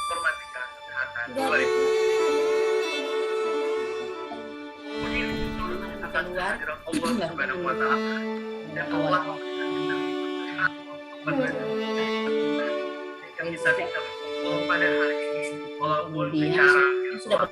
Informatika Kesehatan Udah. 2000 akan Keluar. kehadiran Allah Subhanahu wa Ta'ala dan Allah yang bisa kita berkumpul pada hari ini walaupun secara sudah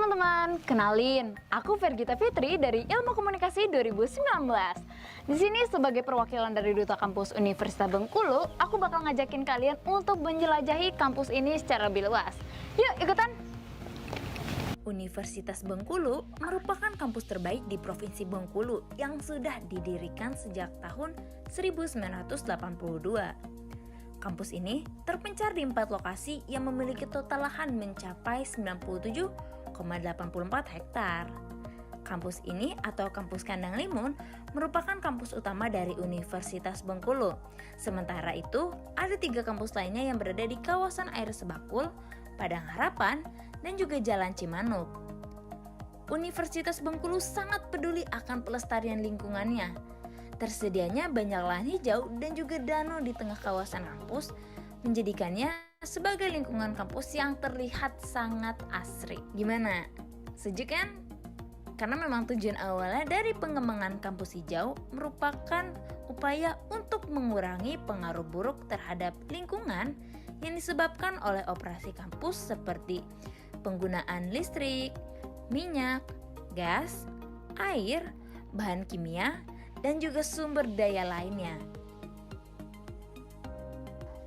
teman-teman, kenalin, aku Vergita Fitri dari Ilmu Komunikasi 2019. Di sini sebagai perwakilan dari Duta Kampus Universitas Bengkulu, aku bakal ngajakin kalian untuk menjelajahi kampus ini secara lebih luas. Yuk ikutan! Universitas Bengkulu merupakan kampus terbaik di Provinsi Bengkulu yang sudah didirikan sejak tahun 1982. Kampus ini terpencar di 4 lokasi yang memiliki total lahan mencapai 97,84 hektar. Kampus ini atau Kampus Kandang Limun merupakan kampus utama dari Universitas Bengkulu. Sementara itu, ada 3 kampus lainnya yang berada di kawasan Air Sebakul, Padang Harapan, dan juga Jalan Cimanuk. Universitas Bengkulu sangat peduli akan pelestarian lingkungannya. Tersedianya banyak lahan hijau dan juga danau di tengah kawasan kampus, menjadikannya sebagai lingkungan kampus yang terlihat sangat asri. Gimana? Sejuk kan? Karena memang tujuan awalnya dari pengembangan kampus hijau merupakan upaya untuk mengurangi pengaruh buruk terhadap lingkungan yang disebabkan oleh operasi kampus seperti penggunaan listrik, minyak, gas, air, bahan kimia, dan juga sumber daya lainnya.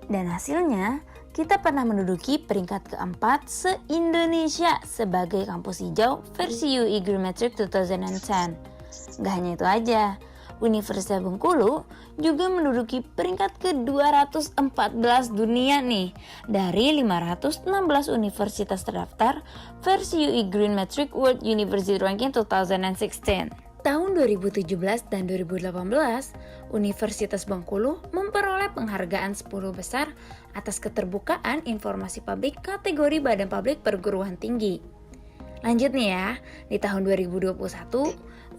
Dan hasilnya, kita pernah menduduki peringkat keempat se-Indonesia sebagai kampus hijau versi UI Green Metric 2010. Gak hanya itu aja, Universitas Bengkulu juga menduduki peringkat ke-214 dunia nih dari 516 universitas terdaftar versi UI Green Metric World University Ranking 2016. Tahun 2017 dan 2018, Universitas Bengkulu memperoleh penghargaan 10 besar atas keterbukaan informasi publik kategori Badan Publik Perguruan Tinggi. Lanjut nih ya, di tahun 2021,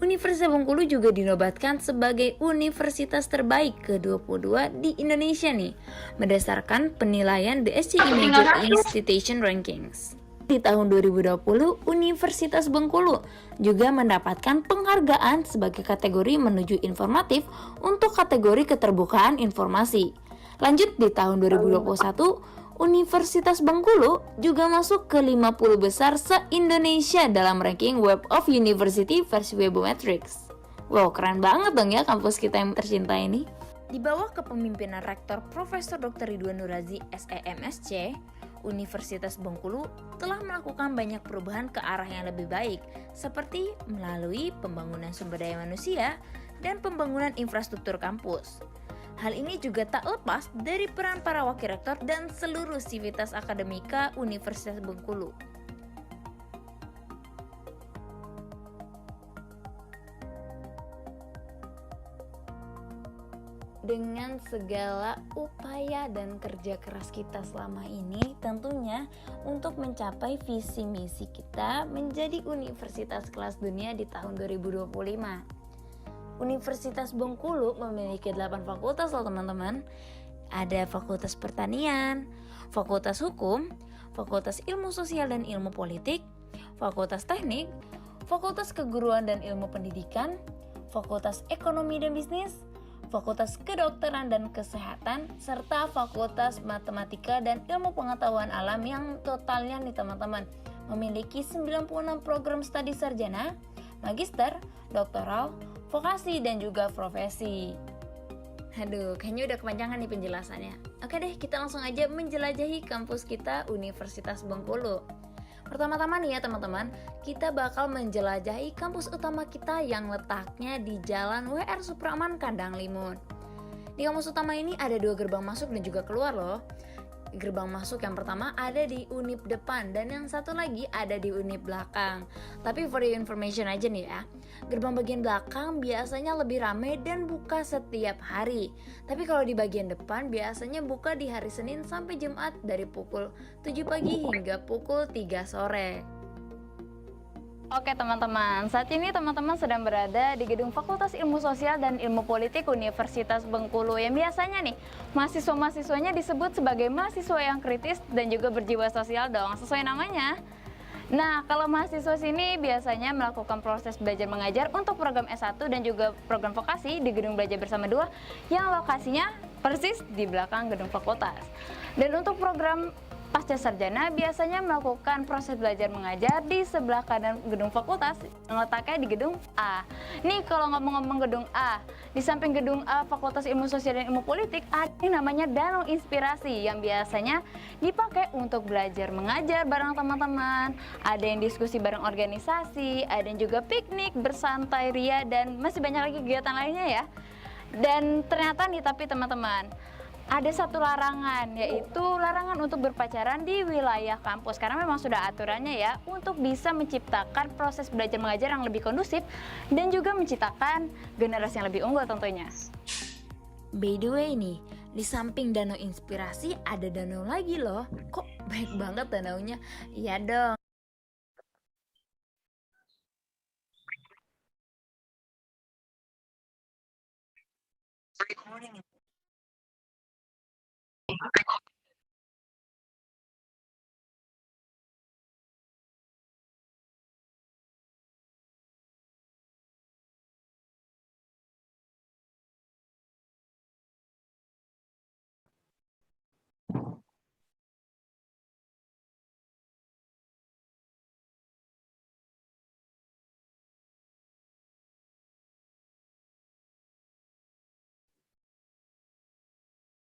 Universitas Bengkulu juga dinobatkan sebagai universitas terbaik ke-22 di Indonesia nih, berdasarkan penilaian DSCI Major Institution Rankings. Di tahun 2020, Universitas Bengkulu juga mendapatkan penghargaan sebagai kategori menuju informatif untuk kategori keterbukaan informasi. Lanjut di tahun 2021, Universitas Bengkulu juga masuk ke 50 besar se-Indonesia dalam ranking Web of University versi Webometrics. Wow, keren banget dong ya kampus kita yang tercinta ini. Di bawah kepemimpinan Rektor Profesor Dr. Ridwan Nurazi SEMSC, Universitas Bengkulu telah melakukan banyak perubahan ke arah yang lebih baik, seperti melalui pembangunan sumber daya manusia dan pembangunan infrastruktur kampus. Hal ini juga tak lepas dari peran para wakil rektor dan seluruh sivitas akademika Universitas Bengkulu. Dengan segala upaya dan kerja keras kita selama ini, tentunya untuk mencapai visi misi kita menjadi universitas kelas dunia di tahun 2025. Universitas Bengkulu memiliki 8 fakultas loh teman-teman. Ada Fakultas Pertanian, Fakultas Hukum, Fakultas Ilmu Sosial dan Ilmu Politik, Fakultas Teknik, Fakultas Keguruan dan Ilmu Pendidikan, Fakultas Ekonomi dan Bisnis, Fakultas Kedokteran dan Kesehatan, serta Fakultas Matematika dan Ilmu Pengetahuan Alam yang totalnya nih teman-teman memiliki 96 program studi sarjana, magister, doktoral, vokasi dan juga profesi. Aduh, kayaknya udah kepanjangan nih penjelasannya. Oke deh, kita langsung aja menjelajahi kampus kita Universitas Bengkulu. Pertama-tama nih ya teman-teman, kita bakal menjelajahi kampus utama kita yang letaknya di Jalan WR Supraman Kandang Limun. Di kampus utama ini ada 2 gerbang masuk dan juga keluar loh. Gerbang masuk yang pertama ada di unit depan dan yang satu lagi ada di unit belakang. Tapi for your information aja nih ya, gerbang bagian belakang biasanya lebih ramai dan buka setiap hari. Tapi kalau di bagian depan biasanya buka di hari Senin sampai Jumat dari pukul 7 pagi hingga pukul 3 sore. Oke teman-teman, saat ini teman-teman sedang berada di gedung Fakultas Ilmu Sosial dan Ilmu Politik Universitas Bengkulu yang biasanya nih mahasiswa-mahasiswanya disebut sebagai mahasiswa yang kritis dan juga berjiwa sosial dong, sesuai namanya. Nah, kalau mahasiswa sini biasanya melakukan proses belajar mengajar untuk program S1 dan juga program vokasi di gedung Belajar Bersama 2 yang lokasinya persis di belakang gedung fakultas. Dan untuk program Pasca sarjana biasanya melakukan proses belajar mengajar di sebelah kanan gedung fakultas yang letaknya di gedung A. Nih kalau ngomong-ngomong gedung A, di samping gedung A Fakultas Ilmu Sosial dan Ilmu Politik ada yang namanya Danau Inspirasi yang biasanya dipakai untuk belajar mengajar bareng teman-teman. Ada yang diskusi bareng organisasi, ada yang juga piknik, bersantai ria, dan masih banyak lagi kegiatan lainnya ya. Dan ternyata nih tapi teman-teman, ada satu larangan, yaitu larangan untuk berpacaran di wilayah kampus. Karena memang sudah aturannya ya, untuk bisa menciptakan proses belajar mengajar yang lebih kondusif dan juga menciptakan generasi yang lebih unggul tentunya. By the way nih, di samping danau inspirasi ada danau lagi loh. Kok baik banget danaunya? Iya dong.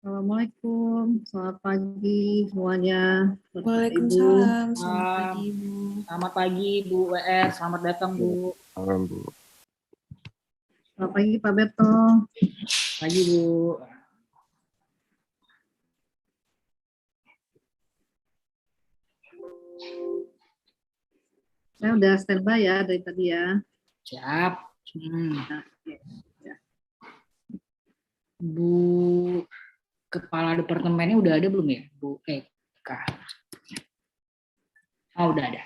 Assalamualaikum, selamat pagi semuanya. Waalaikumsalam, selamat pagi Ibu. Selamat pagi Bu WR, selamat datang Bu. Malam, Bu. Selamat pagi Pak Beto. Pagi Bu. Saya udah standby ya dari tadi ya. Siap. Nah, ya. Bu Kepala Departemennya udah ada belum ya Bu Eka? Oh udah ada.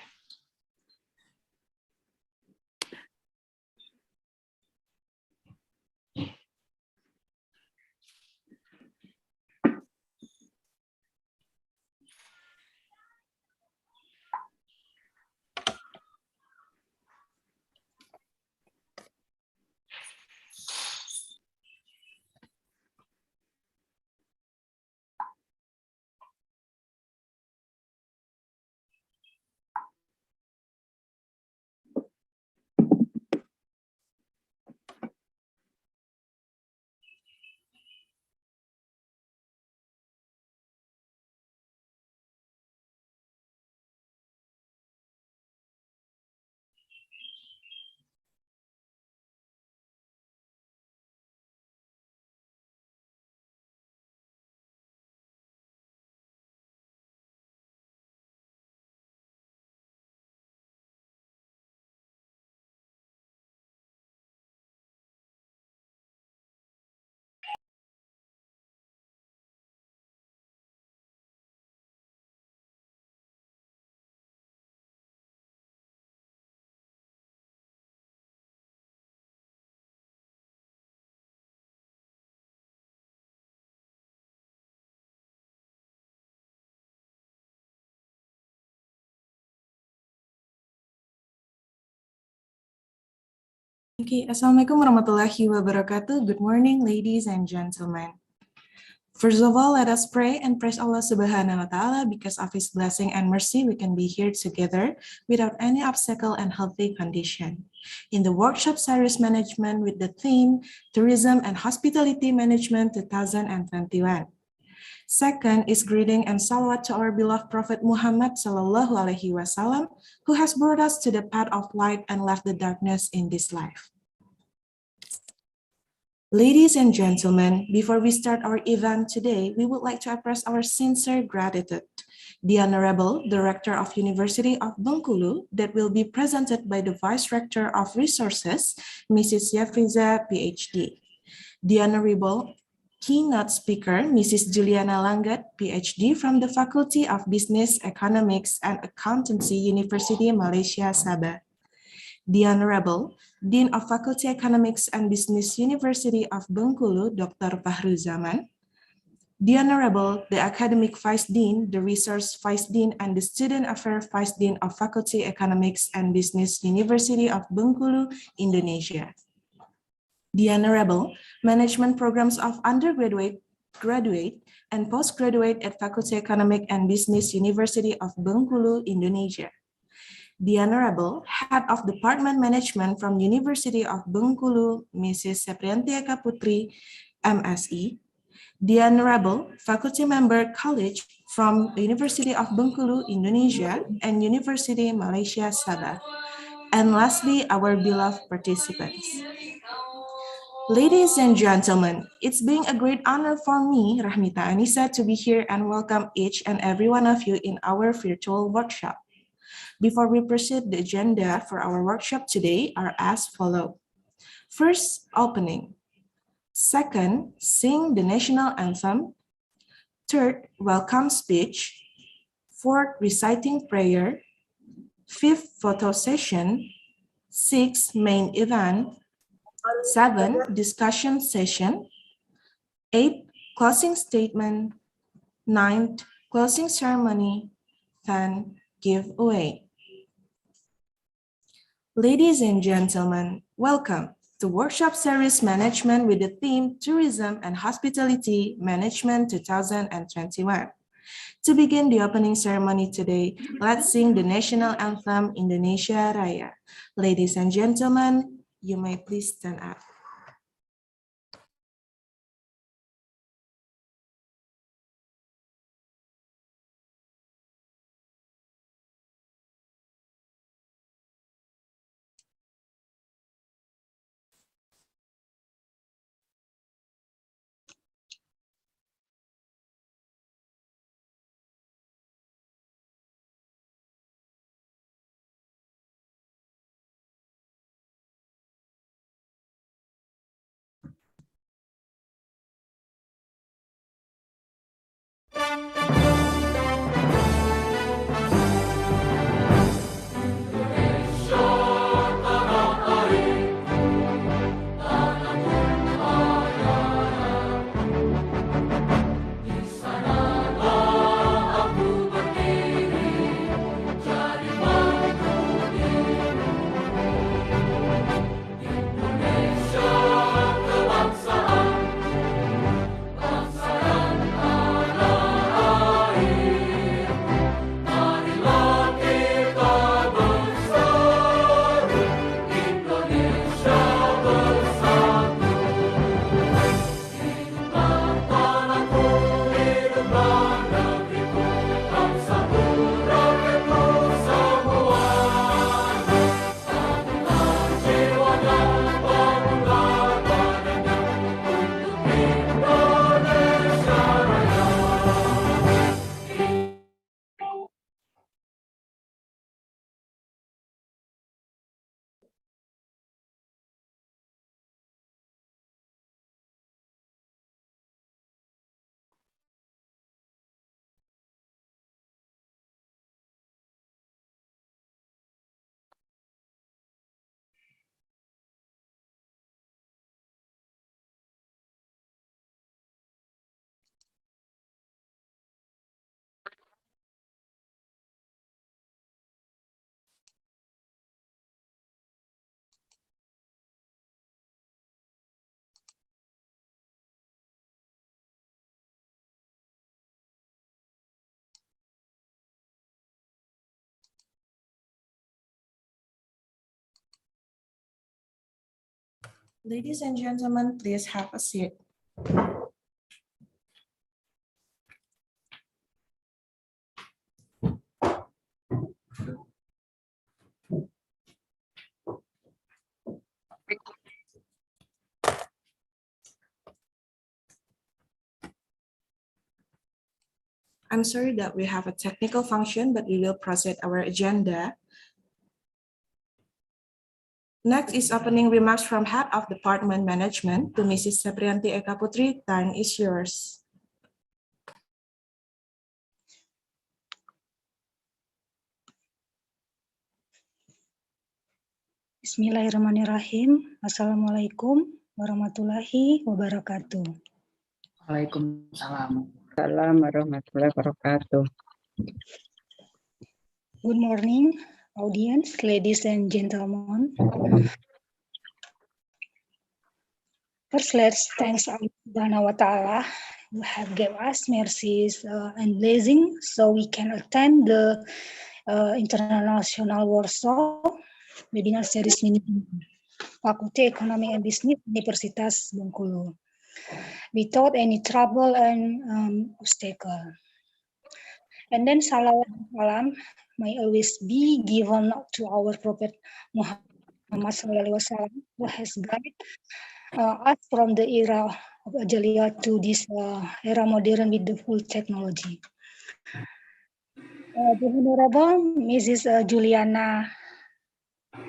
Okay, Assalamualaikum warahmatullahi wabarakatuh. Good morning, ladies and gentlemen. First of all, let us pray and praise Allah Subhanahu wa Ta'ala because of His blessing and mercy we can be here together without any obstacle and healthy condition. In the workshop series management with the theme Tourism and Hospitality Management 2021. Second is greeting and salawat to our beloved Prophet Muhammad Sallallahu Alaihi Wasallam, who has brought us to the path of light and left the darkness in this life. Ladies and gentlemen, before we start our event today, we would like to express our sincere gratitude. The Honorable Director of University of Bengkulu that will be presented by the Vice Rector of Resources, Mrs. Yafriza, PhD. The Honorable Keynote Speaker, Mrs. Juliana Langgat, PhD from the Faculty of Business, Economics, and Accountancy, Universiti Malaysia, Sabah. The Honorable Dean of Faculty Economics and Business, University of Bengkulu, Dr. Fahru Zaman. The Honorable, the Academic Vice Dean, the Resource Vice Dean, and the Student Affairs Vice Dean of Faculty Economics and Business, University of Bengkulu, Indonesia. The Honorable Management Programs of Undergraduate graduate, and postgraduate at Faculty Economic and Business University of Bengkulu, Indonesia. The Honorable Head of Department Management from University of Bengkulu, Mrs. Seprianti Eka Putri, MSE. The Honorable Faculty Member College from the University of Bengkulu, Indonesia, and University Malaysia, Sabah. And lastly, our beloved participants. Ladies and gentlemen, it's been a great honor for me, Rahmita Anissa, to be here and welcome each and every one of you in our virtual workshop. Before we proceed, the agenda for our workshop today are as follows. First, opening. Second, sing the national anthem. Third, welcome speech. Fourth, reciting prayer. Fifth, photo session. Sixth, main event. 7, discussion session. 8, closing statement. 9, closing ceremony. 10, giveaway. Ladies and gentlemen, welcome to Workshop Series Management with the theme Tourism and Hospitality Management 2021. To begin the opening ceremony today, let's sing the national anthem Indonesia Raya. Ladies and gentlemen, you may please stand up. Ladies and gentlemen, please have a seat. I'm sorry that we have a technical function, but we will proceed our agenda. Next is opening remarks from Head of Department Management to Mrs. Seprianti Eka Putri. Time is yours. Bismillahirrahmanirrahim. Assalamualaikum warahmatullahi wabarakatuh. Waalaikumsalam. Assalamualaikum warahmatullahi wabarakatuh. Good morning, audience, ladies and gentlemen. First, let's thank Allah Subhanahu wa Ta'ala who have gave us mercies and blessing so we can attend the international workshop webinar series Fakulty Economy and Business Universitas Bengkulu without any trouble and obstacle. And then salawat and salam may always be given to our Prophet Muhammad SAW, who has guided us from the era of Ajalia to this era modern with the full technology. The Honorable Mrs. Juliana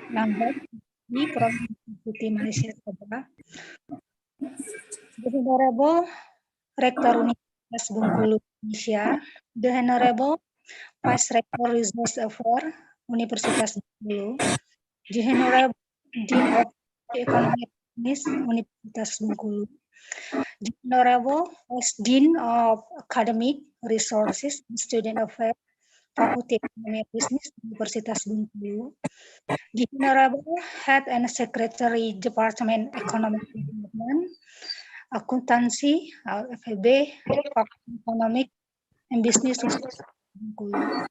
Langgat from Universiti Malaysia, the Honorable Rector Universitas Bengkulu, Malaysia, the Honorable Vice Rector Resource Affairs Universitas Bengkulu, the Honorable Dean of Economic Business Universitas Bengkulu, the Honorable Vice Dean of Academic Resources and Student Affairs Fakulty Economic Business Universitas Bengkulu, the Honorable Head and Secretary Department Economic Development, Accountancy, FEB, Fakulty Economic and Business Bengkulu.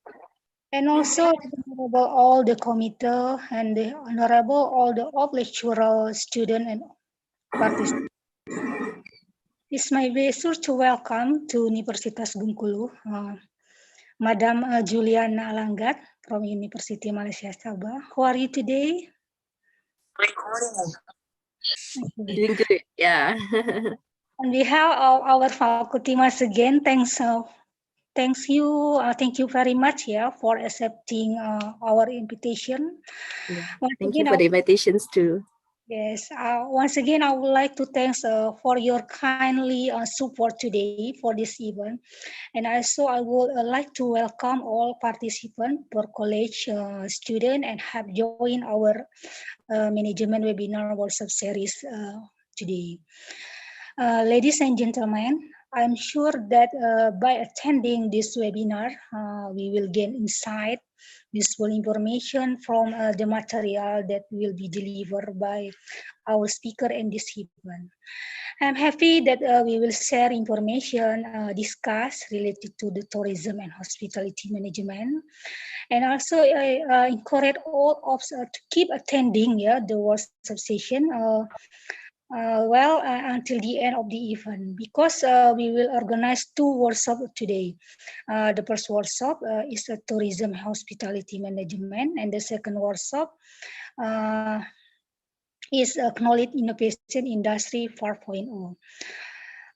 And also the Honorable all the committee and the Honorable all the lecturer, student and participants. It's my pleasure to welcome to Universitas Bengkulu, Madam Juliana Langgat from University Malaysia Sabah. How are you today? Doing good, yeah. On behalf of our faculty, once again, thank you very much for accepting our invitation. Yeah. Once Thank you again, for the invitations too. Yes, once again, I would like to thank for your kindly support today for this event. And also, I would like to welcome all participants for college student and have joined our management webinar workshop series today. Ladies and gentlemen, I'm sure that by attending this webinar, we will gain insight, useful information from the material that will be delivered by our speaker in this event. I'm happy that we will share information, discuss related to the tourism and hospitality management. And also I encourage all of us to keep attending the workshop session until the end of the event, because we will organize two workshops today. The first workshop is a tourism hospitality management, and the second workshop is Knowledge Innovation Industry 4.0.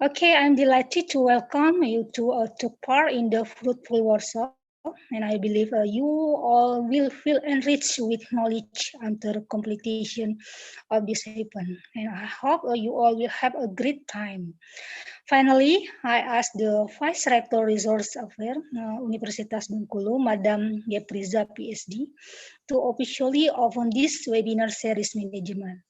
Okay, I'm delighted to welcome you to take part in the fruitful workshop, and I believe you all will feel enriched with knowledge after completion of this event. And I hope you all will have a great time. Finally, I ask the Vice Rector Resource Affairs Universitas Bengkulu, Madam Yepriza PhD, to officially open this webinar series management.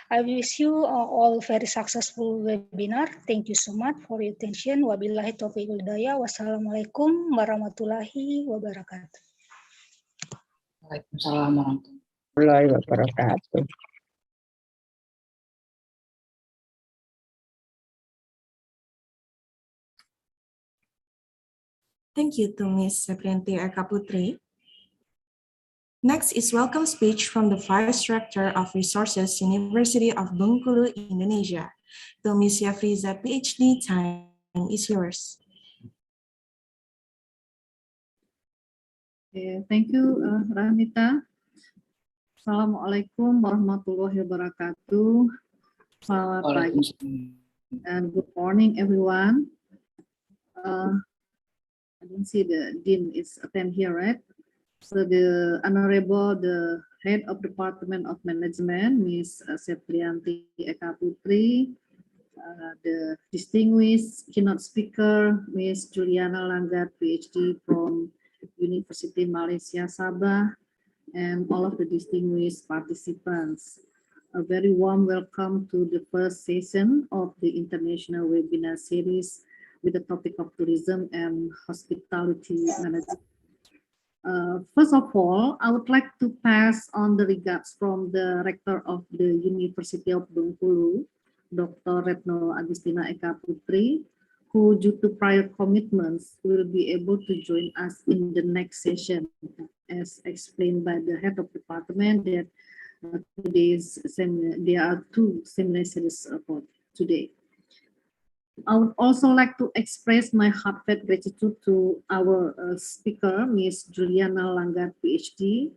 I wish you all very successful webinar. Thank you so much for your attention. Wabillahi taufiq wal hidayah. Wassalamualaikum warahmatullahi wabarakatuh. Waalaikumsalam Warahmatullahi wabarakatuh. Thank you to Ms. Seprianti Eka Putri. Next is welcome speech from the Vice Rector of Resources, University of Bengkulu, Indonesia. To Ms. Yafriza, PhD, time is yours. Okay, thank you, Ramita. Assalamualaikum warahmatullahi wabarakatuh. Selamat pagi and good morning, everyone. I don't see the dean is attend here, right? So the Honorable, the Head of Department of Management, Ms. Seprianti Eka Putri, the distinguished keynote speaker, Ms. Juliana Langgat, PhD from University Malaysia Sabah, and all of the distinguished participants. A very warm welcome to the first session of the International Webinar Series with the topic of tourism and hospitality management. First of all, I would like to pass on the regards from the Rector of the University of Bengkulu, Dr. Retno Agustina Eka Putri, who, due to prior commitments, will be able to join us in the next session, as explained by the head of department that today's seminar, there are two seminar series for today. I would also like to express my heartfelt gratitude to our speaker, Ms. Juliana Langgat, PhD,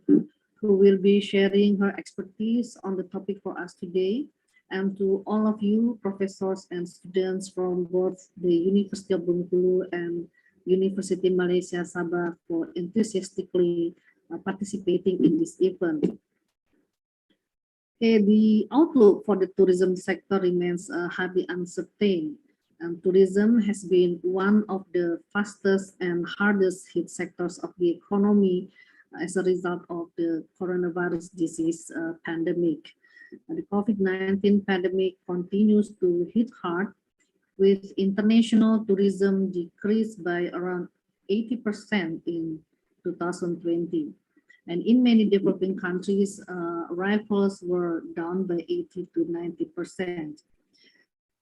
who will be sharing her expertise on the topic for us today, and to all of you, professors and students from both the University of Bengkulu and University Malaysia Sabah for enthusiastically participating in this event. Okay, the outlook for the tourism sector remains highly uncertain. And tourism has been one of the fastest and hardest hit sectors of the economy as a result of the coronavirus disease pandemic. The COVID-19 pandemic continues to hit hard, with international tourism decreased by around 80% in 2020. And in many developing countries, arrivals were down by 80 to 90%.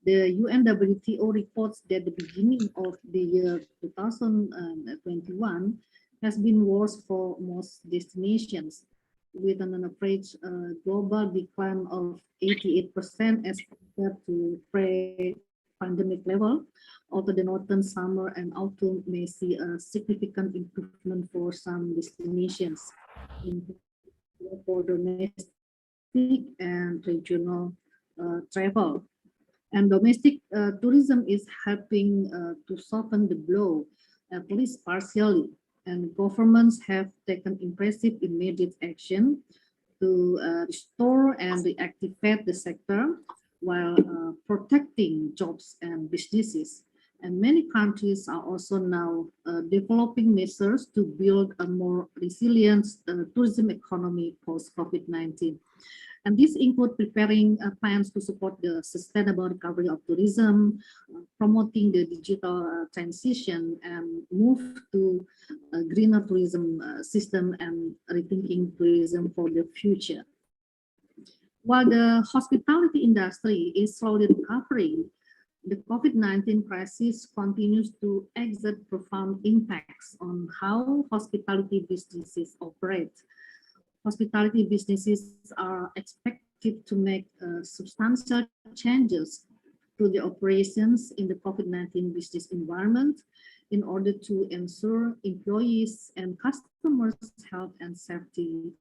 The UNWTO reports that the beginning of the year 2021 has been worse for most destinations, with an average global decline of 88% as compared to pre-pandemic level. Although the northern summer and autumn may see a significant improvement for some destinations, for domestic and regional travel. And domestic tourism is helping to soften the blow, at least partially. And governments have taken impressive immediate action to restore and reactivate the sector while protecting jobs and businesses. And many countries are also now developing measures to build a more resilient tourism economy post-COVID-19. And this includes preparing plans to support the sustainable recovery of tourism, promoting the digital transition, and move to a greener tourism system, and rethinking tourism for the future. While the hospitality industry is slowly recovering, the COVID-19 crisis continues to exert profound impacts on how hospitality businesses operate. Hospitality businesses are expected to make substantial changes to the operations in the COVID-19 business environment in order to ensure employees and customers' health and safety,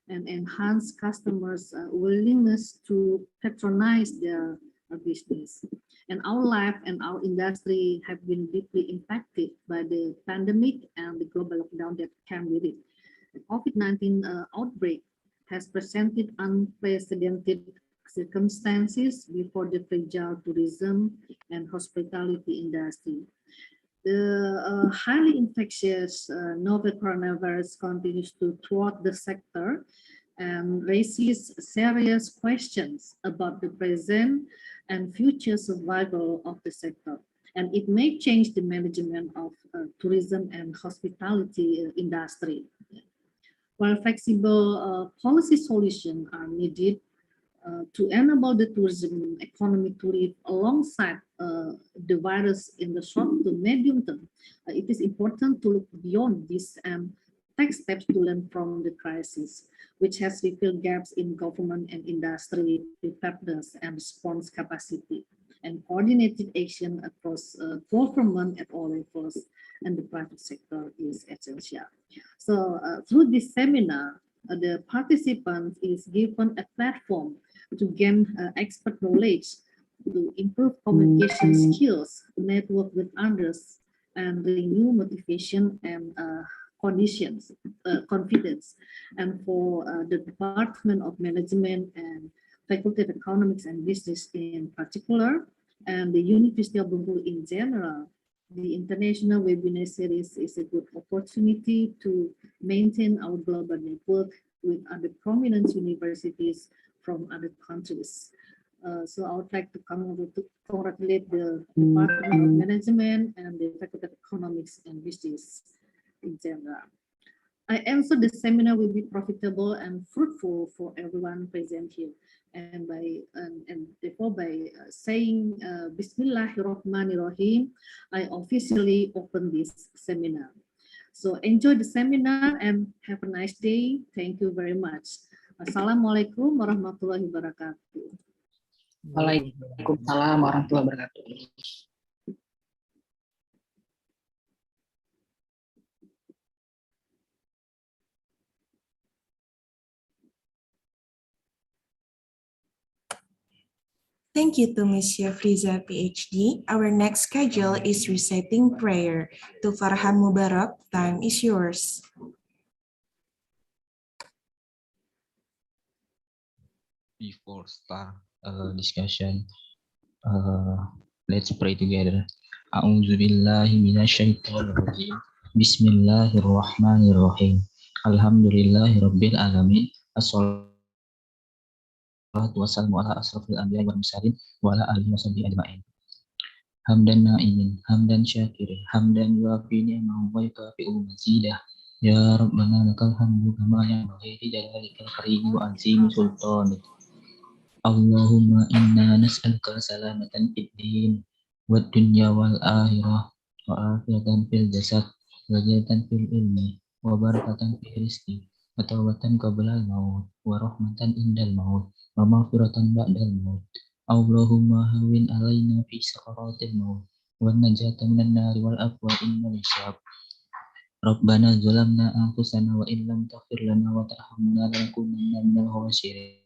and enhance customers' willingness to patronize their business. And our life and our industry have been deeply impacted by the pandemic and the global lockdown that came with it. The COVID-19 outbreak has presented unprecedented circumstances before the fragile tourism and hospitality industry. The highly infectious novel coronavirus continues to thwart the sector and raises serious questions about the present and future survival of the sector. And it may change the management of tourism and hospitality industry. While flexible policy solutions are needed to enable the tourism economy to live alongside the virus in the short to medium term, it is important to look beyond this and take steps to learn from the crisis, which has revealed gaps in government and industry preparedness and response capacity, and coordinated action across government at all levels and the private sector is essential. So through this seminar, the participant is given a platform to gain expert knowledge, to improve communication skills, network with others, and renew motivation and confidence. And for the Department of Management and Faculty of Economics and Business in particular, and the University of Bengkulu in general, the international webinar series is a good opportunity to maintain our global network with other prominent universities from other countries. So I would like to come over to congratulate the Department of Management and the Faculty of Economics and Business in general. I answer the seminar will be profitable and fruitful for everyone present here. And therefore by saying Bismillahirrahmanirrahim, I officially open this seminar. So enjoy the seminar and have a nice day. Thank you very much. Assalamualaikum warahmatullahi wabarakatuh. Waalaikumsalam warahmatullahi wabarakatuh. Thank you to Ms. Friza, PhD. Our next schedule is reciting prayer. To Farhan Mubarak, time is yours. Before start discussion, let's pray together. A'udzu billahi minasyaitonir rajim. Bismillahirrahmanirrahim. Alhamdulillahirabbil alamin. Wassalatu wassalamu ala asrofil anbiya'i wal mursalin wa ala alihi washabihi ajma'in. Hamdan na'imin, hamdan syakirin, hamdan yuafi ni'amahu wa yukafi'u mazidah. Ya Rabbana lakal hamdu kama yanbaghi li jalalikal karimi wa azimi sultanik. Allahumma inna nas'aluka salamatan fid din wad dunya wal akhirah wa afiyatan fil jasad wa ziyadatan fil ilmi wa barakatan fil rizqi wa tawbatan qabla al maut wa rahmatan indal maut wa maghfiratan ba'dal maut. Allahumma hawin alaina fi sakaratil maut wa najata minan nari wal afwa innal hisab. Rabbana zalamna anfusana wa illam taghfir lana wa tarhamna lanakunanna minal khasirin.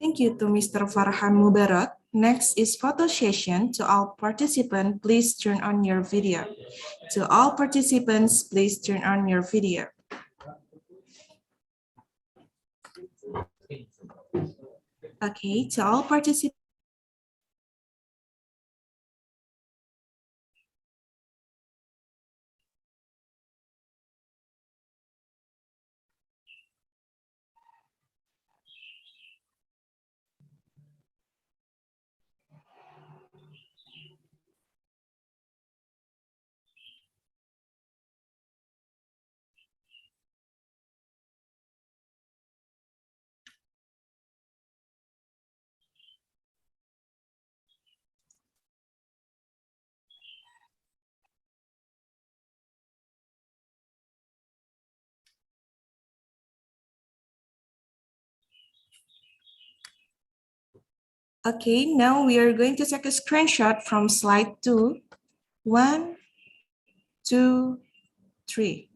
Thank you to Mr. Farhan Mubarak. Next is photo session. To all participants, please turn on your video. To all participants, please turn on your video. Okay, to all participants. Okay, now we are going to take a screenshot from slide 2. 1, 2, 3.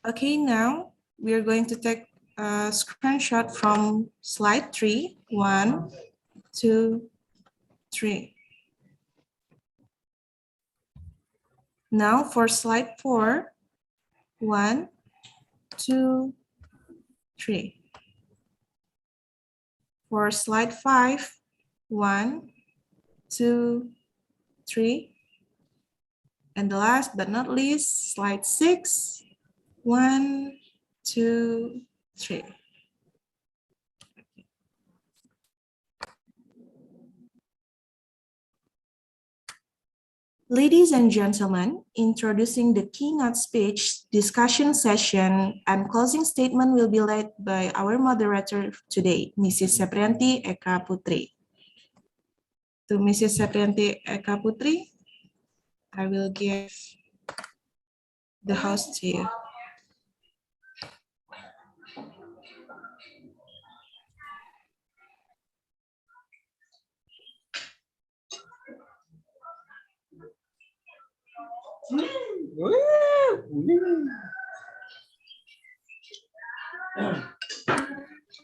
Okay, now we are going to take a screenshot from slide 3. 1, 2, 3. Now for slide 4. 1, 2, 3. For slide 5, 1, 2, 3. And the last but not least, slide 6. 1, 2, 3. Ladies and gentlemen, introducing the keynote speech, discussion session, and closing statement will be led by our moderator today, Mrs. Seprianti Eka Putri. To Mrs. Seprianti Eka Putri, I will give the host to you.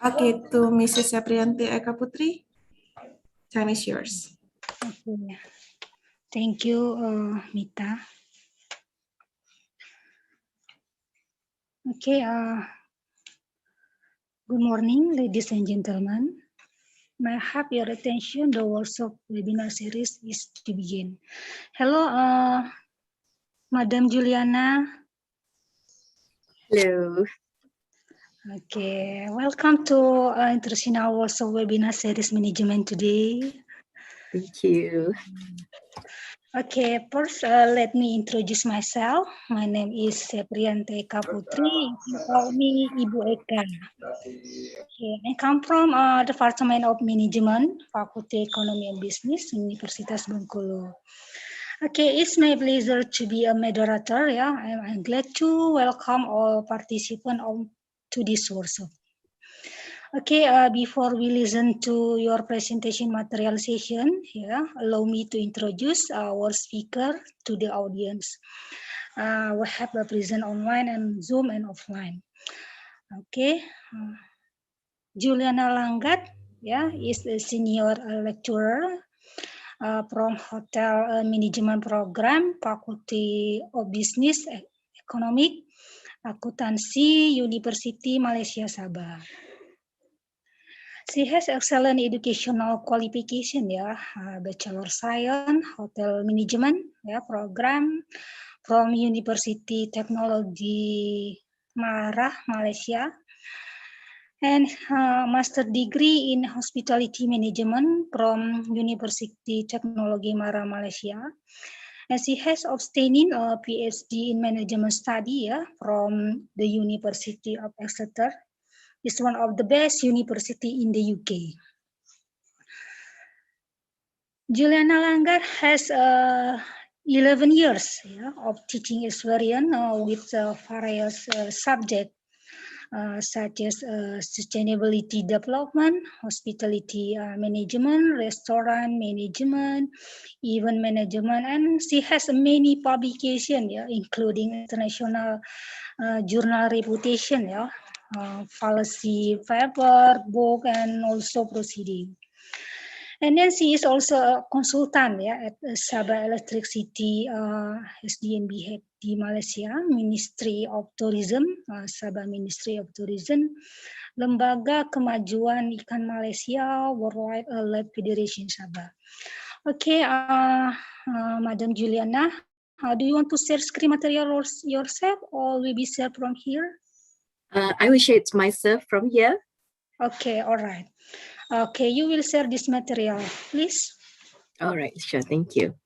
Okay, to Mrs. Seprianti Eka Putri, time is yours. Okay. Thank you, Mita. Okay, good morning, ladies and gentlemen. May I have your attention? The workshop webinar series is to begin. Hello, Madam Juliana. Hello. Okay, welcome to International Workshop Webinar Series Management today. Thank you. Okay, first let me introduce myself. My name is Seprianti Eka Putri. You can call me Ibu Eka. Okay, I come from Department of Management, Faculty Economy and Business, Universitas Bengkulu. Okay, it's my pleasure to be a moderator. Yeah, I'm glad to welcome all participants to this workshop. Okay, before we listen to your presentation material session, allow me to introduce our speaker to the audience. We have a present online and Zoom and offline. Okay, Juliana Langgat, is a senior lecturer from Hotel Management Program, Faculty of Business, Economic, Accountancy, Universiti Malaysia Sabah. She has excellent educational qualification, Bachelor Science, Hotel Management, program from University Technology Marah, Malaysia, and Master Degree in Hospitality Management from University Technology Marah, Malaysia. And she has obtained a PhD in Management Study, from the University of Exeter. It's one of the best university in the UK. Juliana Langgat has 11 years of teaching experience with various subjects such as sustainability development, hospitality management, restaurant management, event management, and she has many publications, including international journal reputation, policy paper, book, and also proceeding. And then she is also a consultant at Sabah Electricity SDNB Head di Malaysia, Ministry of Tourism, Sabah Ministry of Tourism, Lembaga Kemajuan Ikan Malaysia, Worldwide Allied Federation Sabah. Okay, Madam Juliana, do you want to share screen material yourself or will be shared from here? I will share it myself from here. Okay, all right. Okay, you will share this material, please. All right, sure, thank you.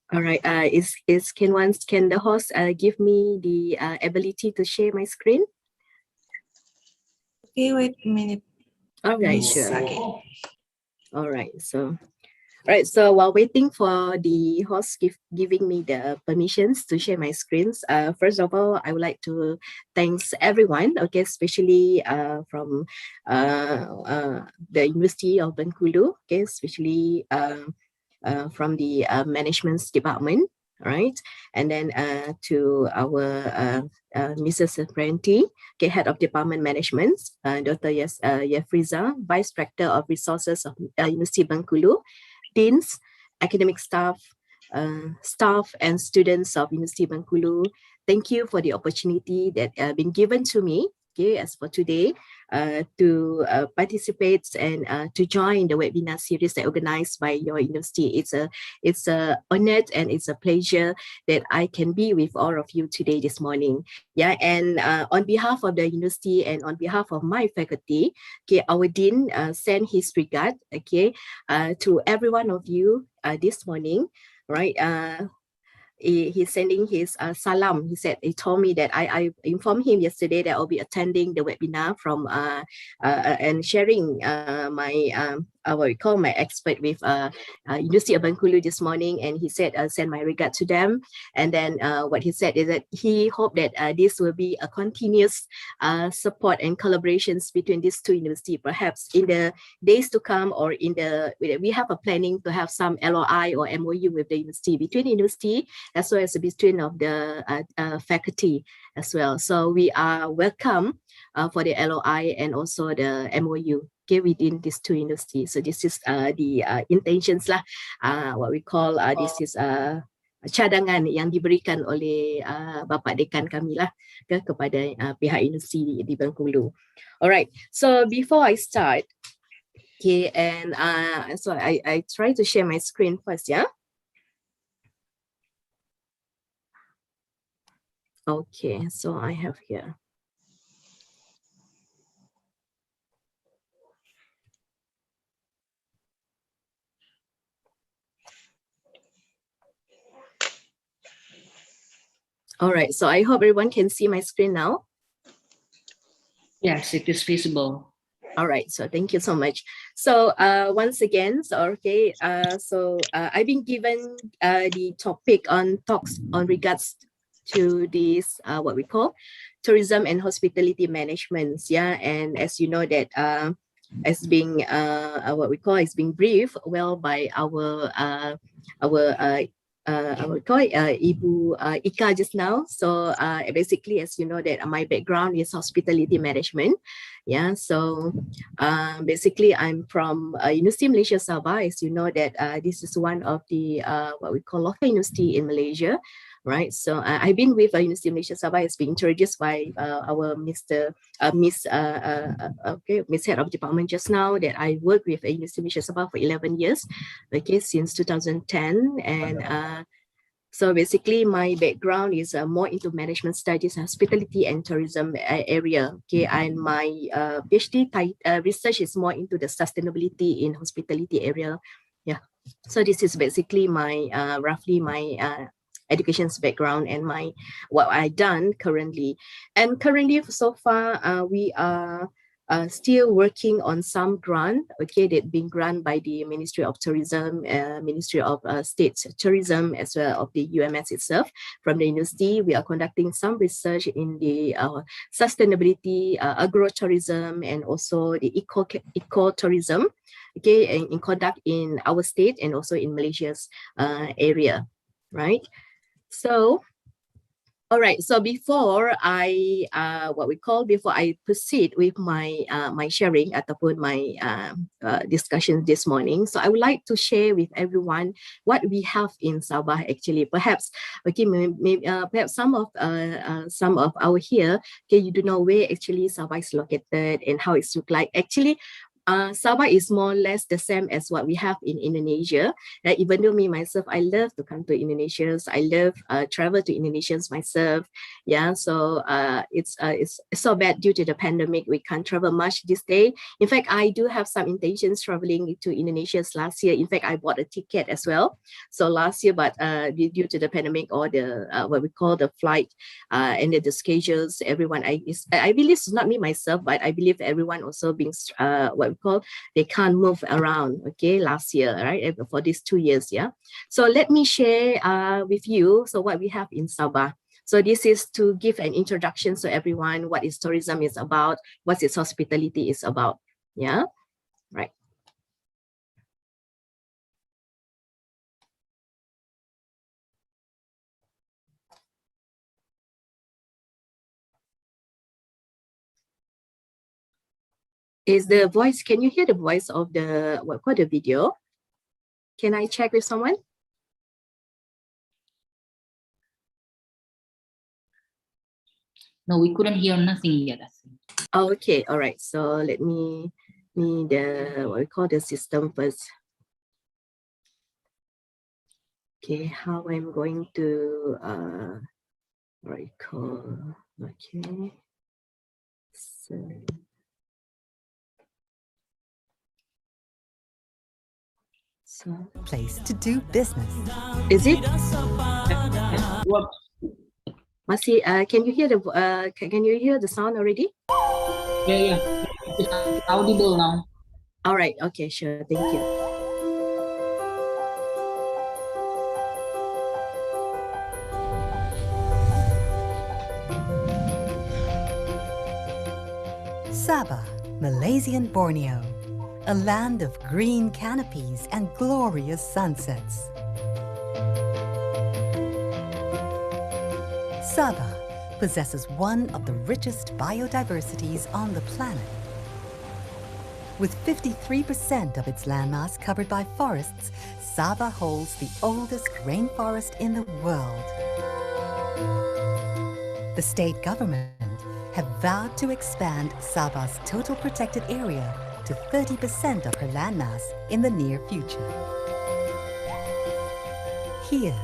All right, can the host give me the ability to share my screen? Okay, wait a minute. All right, Miss sure. Sage. All right, so while waiting for the host giving me the permissions to share my screens, first of all, I would like to thanks everyone, okay, especially from the University of Bengkulu, okay, especially from the management's department, right? And then to our Mrs. Seprianti, okay, Head of Department Management, Dr. Yefriza, Vice Director of Resources of University Bengkulu, deans, academic staff, staff and students of Universiti Bengkulu. Thank you for the opportunity that been given to me okay, as for today, to participate and to join the webinar series that organized by your university. It's a honor and it's a pleasure that I can be with all of you today this morning. Yeah, and on behalf of the university and on behalf of my faculty, okay, our dean sent his regard, okay, to every one of you this morning, right? He's sending his salam. He told me that I informed him yesterday that I'll be attending the webinar from and sharing what we call my expert with University of Bengkulu this morning, and he said send my regard to them. And then what he said is that he hoped that this will be a continuous support and collaborations between these two universities, perhaps in the days to come, or in the we have a planning to have some LOI or MOU with the university, between the university as well as between of the faculty as well. So we are welcome for the LOI and also the MOU, okay, within these two universities. So this is the intentions lah, what we call this is cadangan yang diberikan oleh Bapak Dekan kami lah kepada pihak universiti di Bengkulu. Alright, so before I start, okay, and so I try to share my screen first, yeah. Okay, so I have here. All right, so I hope everyone can see my screen now. Yes, it is visible. All right, so thank you so much. So once again, so okay, I've been given the topic on talks on regards to this what we call tourism and hospitality management. Yeah, and as you know that as being what we call is being briefed well by our we call Ibu Ika just now. So basically, as you know that my background is hospitality management. Yeah, so basically I'm from Universiti Malaysia Sabah. As you know that this is one of the what we call local university in Malaysia, right? So I've been with Universiti Malaysia Sabah, has been introduced by our Miss Head of Department just now, that I worked with Universiti Malaysia Sabah for 11 years, okay, since 2010, and so basically my background is more into management studies, hospitality and tourism area, okay, and my PhD research is more into the sustainability in hospitality area. Yeah, so this is basically my roughly my education's background and my what I done currently. And currently so far we are still working on some grant, okay, that being granted by the Ministry of Tourism, Ministry of State Tourism, as well of the UMS itself. From the university, we are conducting some research in the sustainability, agro-tourism, and also the eco-tourism, okay, in conduct in our state and also in Malaysia's area, right? So, all right. So before I before I proceed with my my sharing ataupun my discussion this morning, so I would like to share with everyone what we have in Sabah actually. Perhaps okay, maybe perhaps some of our here, okay, you do know where actually Sabah is located and how it's look like. Actually, Sabah is more or less the same as what we have in Indonesia. Even though me myself, I love to come to Indonesia. I love travel to Indonesia myself. Yeah, so it's so bad due to the pandemic. We can't travel much this day. In fact, I do have some intentions traveling to Indonesia last year. In fact, I bought a ticket as well. So last year, but due to the pandemic or the what we call the flight and the schedules, everyone I believe it's not me myself, but I believe everyone also being what we call they can't move around, okay, last year, right, for these 2 years. Yeah, so let me share with you so what we have in Sabah. So this is to give an introduction to everyone what is tourism is about, what is hospitality is about. Yeah, right. Is the voice, can you hear the voice of the what called the video? Can I check with someone? No, we couldn't hear nothing yet, I think. Okay, all right. So let me the what we call the system first. Okay, how I'm going to what you call, okay. So Place to do business. is it? What? Masi, can you hear the can you hear the sound already? Yeah. It's audible now. All right. Okay. Sure. Thank you. Sabah, Malaysian Borneo, a land of green canopies and glorious sunsets. Sabah possesses one of the richest biodiversities on the planet. With 53% of its landmass covered by forests, Sabah holds the oldest rainforest in the world. The state government have vowed to expand Sabah's total protected area to 30% of her landmass in the near future. Here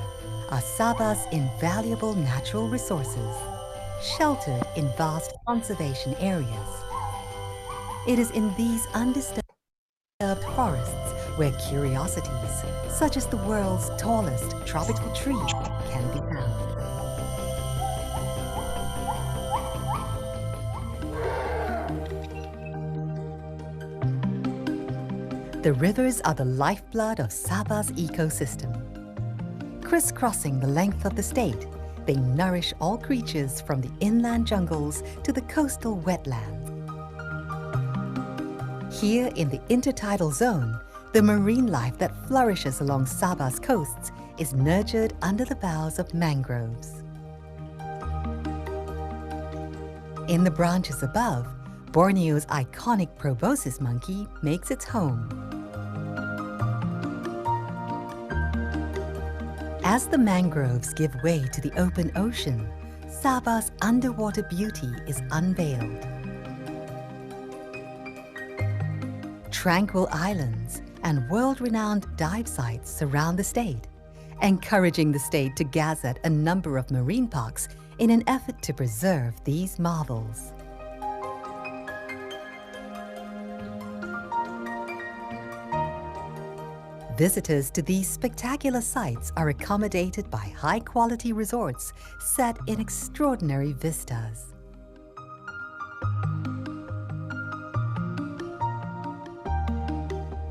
are Sabah's invaluable natural resources, sheltered in vast conservation areas. It is in these undisturbed forests where curiosities, such as the world's tallest tropical tree, can be found. The rivers are the lifeblood of Sabah's ecosystem. Crisscrossing the length of the state, they nourish all creatures from the inland jungles to the coastal wetlands. Here in the intertidal zone, the marine life that flourishes along Sabah's coasts is nurtured under the boughs of mangroves. In the branches above, Borneo's iconic proboscis monkey makes its home. As the mangroves give way to the open ocean, Sabah's underwater beauty is unveiled. Tranquil islands and world-renowned dive sites surround the state, encouraging the state to gazette a number of marine parks in an effort to preserve these marvels. Visitors to these spectacular sites are accommodated by high-quality resorts set in extraordinary vistas.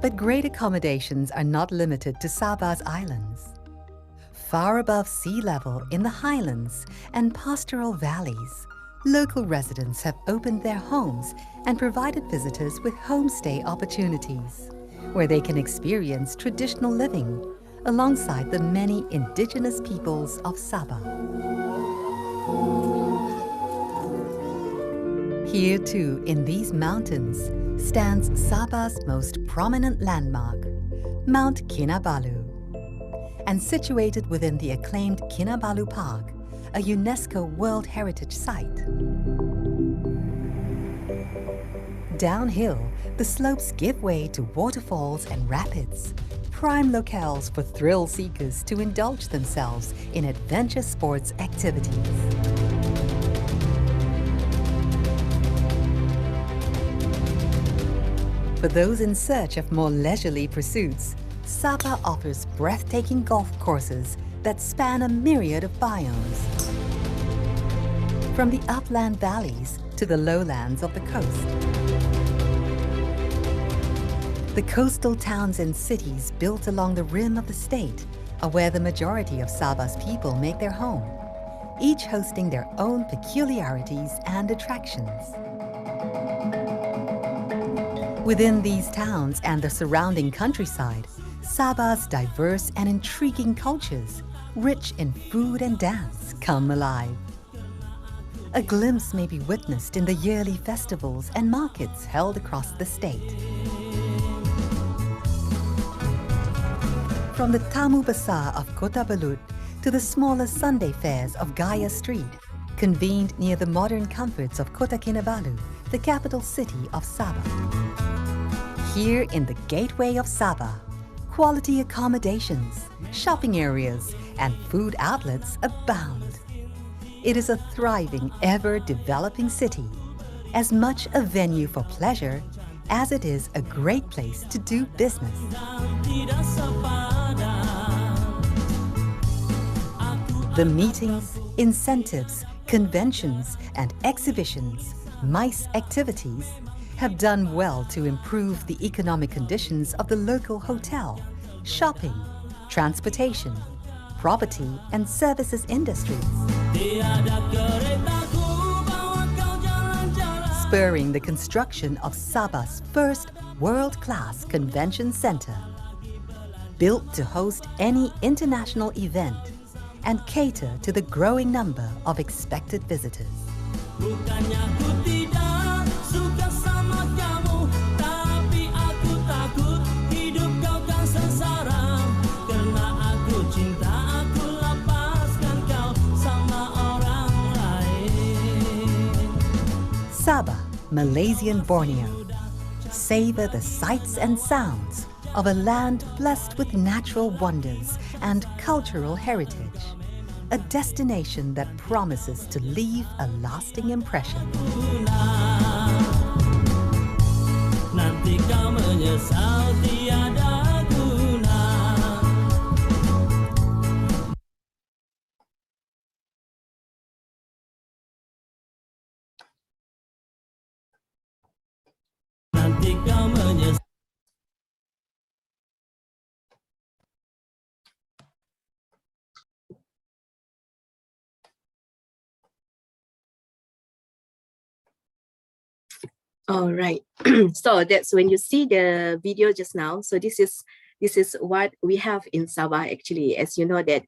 But great accommodations are not limited to Sabah's islands. Far above sea level in the highlands and pastoral valleys, local residents have opened their homes and provided visitors with homestay opportunities, where they can experience traditional living alongside the many indigenous peoples of Sabah. Here too, in these mountains, stands Sabah's most prominent landmark, Mount Kinabalu. And situated within the acclaimed Kinabalu Park, a UNESCO World Heritage Site. Downhill, the slopes give way to waterfalls and rapids, prime locales for thrill seekers to indulge themselves in adventure sports activities. For those in search of more leisurely pursuits, Sabah offers breathtaking golf courses that span a myriad of biomes. From the upland valleys to the lowlands of the coast. The coastal towns and cities built along the rim of the state are where the majority of Sabah's people make their home, each hosting their own peculiarities and attractions. Within these towns and the surrounding countryside, Sabah's diverse and intriguing cultures, rich in food and dance, come alive. A glimpse may be witnessed in the yearly festivals and markets held across the state. From the Tamu Bazaar of Kota Belud to the smaller Sunday fairs of Gaya Street, convened near the modern comforts of Kota Kinabalu, the capital city of Sabah. Here in the gateway of Sabah, quality accommodations, shopping areas, and food outlets abound. It is a thriving, ever-developing city, as much a venue for pleasure as it is a great place to do business. The meetings, incentives, conventions, and exhibitions, MICE activities, have done well to improve the economic conditions of the local hotel, shopping, transportation, property, and services industries, spurring the construction of Sabah's first world-class convention center, built to host any international event and cater to the growing number of expected visitors. Bukannya aku tidak suka sama kamu, tapi aku takut hidup kau kan sengsara. Karena aku cinta, aku lepaskan kau sama orang lain. Sabah, Malaysian Borneo. Savor the sights and sounds of a land blessed with natural wonders and cultural heritage. A destination that promises to leave a lasting impression. Nanti kau menyesal tiada guna. Nanti kau menyesal. All right. So that's when you see the video just now. So this is what we have in Sabah actually. As you know that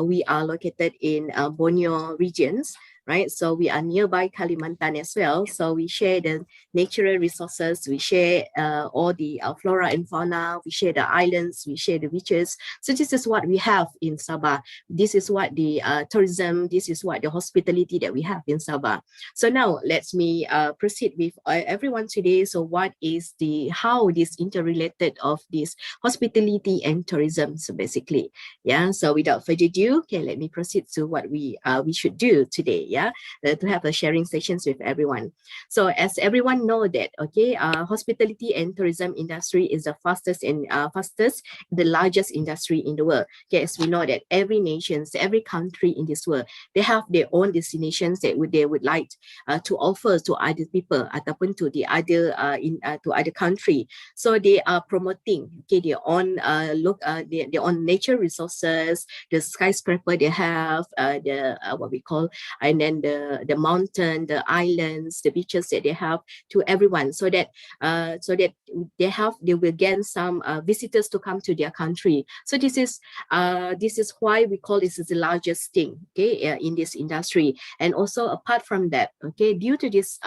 we are located in Borneo regions, right? So we are nearby Kalimantan as well. So we share the natural resources, we share all the flora and fauna, we share the islands, we share the beaches. So this is what we have in Sabah. This is what the tourism, this is what the hospitality that we have in Sabah. So now let me proceed with everyone today. So what is how this interrelated of this hospitality and tourism? So basically, yeah. So without further ado, okay, let me proceed to what we should do today. Yeah, to have a sharing sessions with everyone. So as everyone know that, okay, hospitality and tourism industry is the fastest, the largest industry in the world. Okay, as we know that every nations, every country in this world, they have their own destinations that they would like to offer to other people ataupun to the other to other country. So they are promoting, okay, their own their own nature resources, the skyscraper they have, the what we call, and then the mountain, the islands, the beaches that they have to everyone, so that they will gain some visitors to come to their country. So this is why we call this is the largest thing, okay, in this industry. And also apart from that, okay, due to this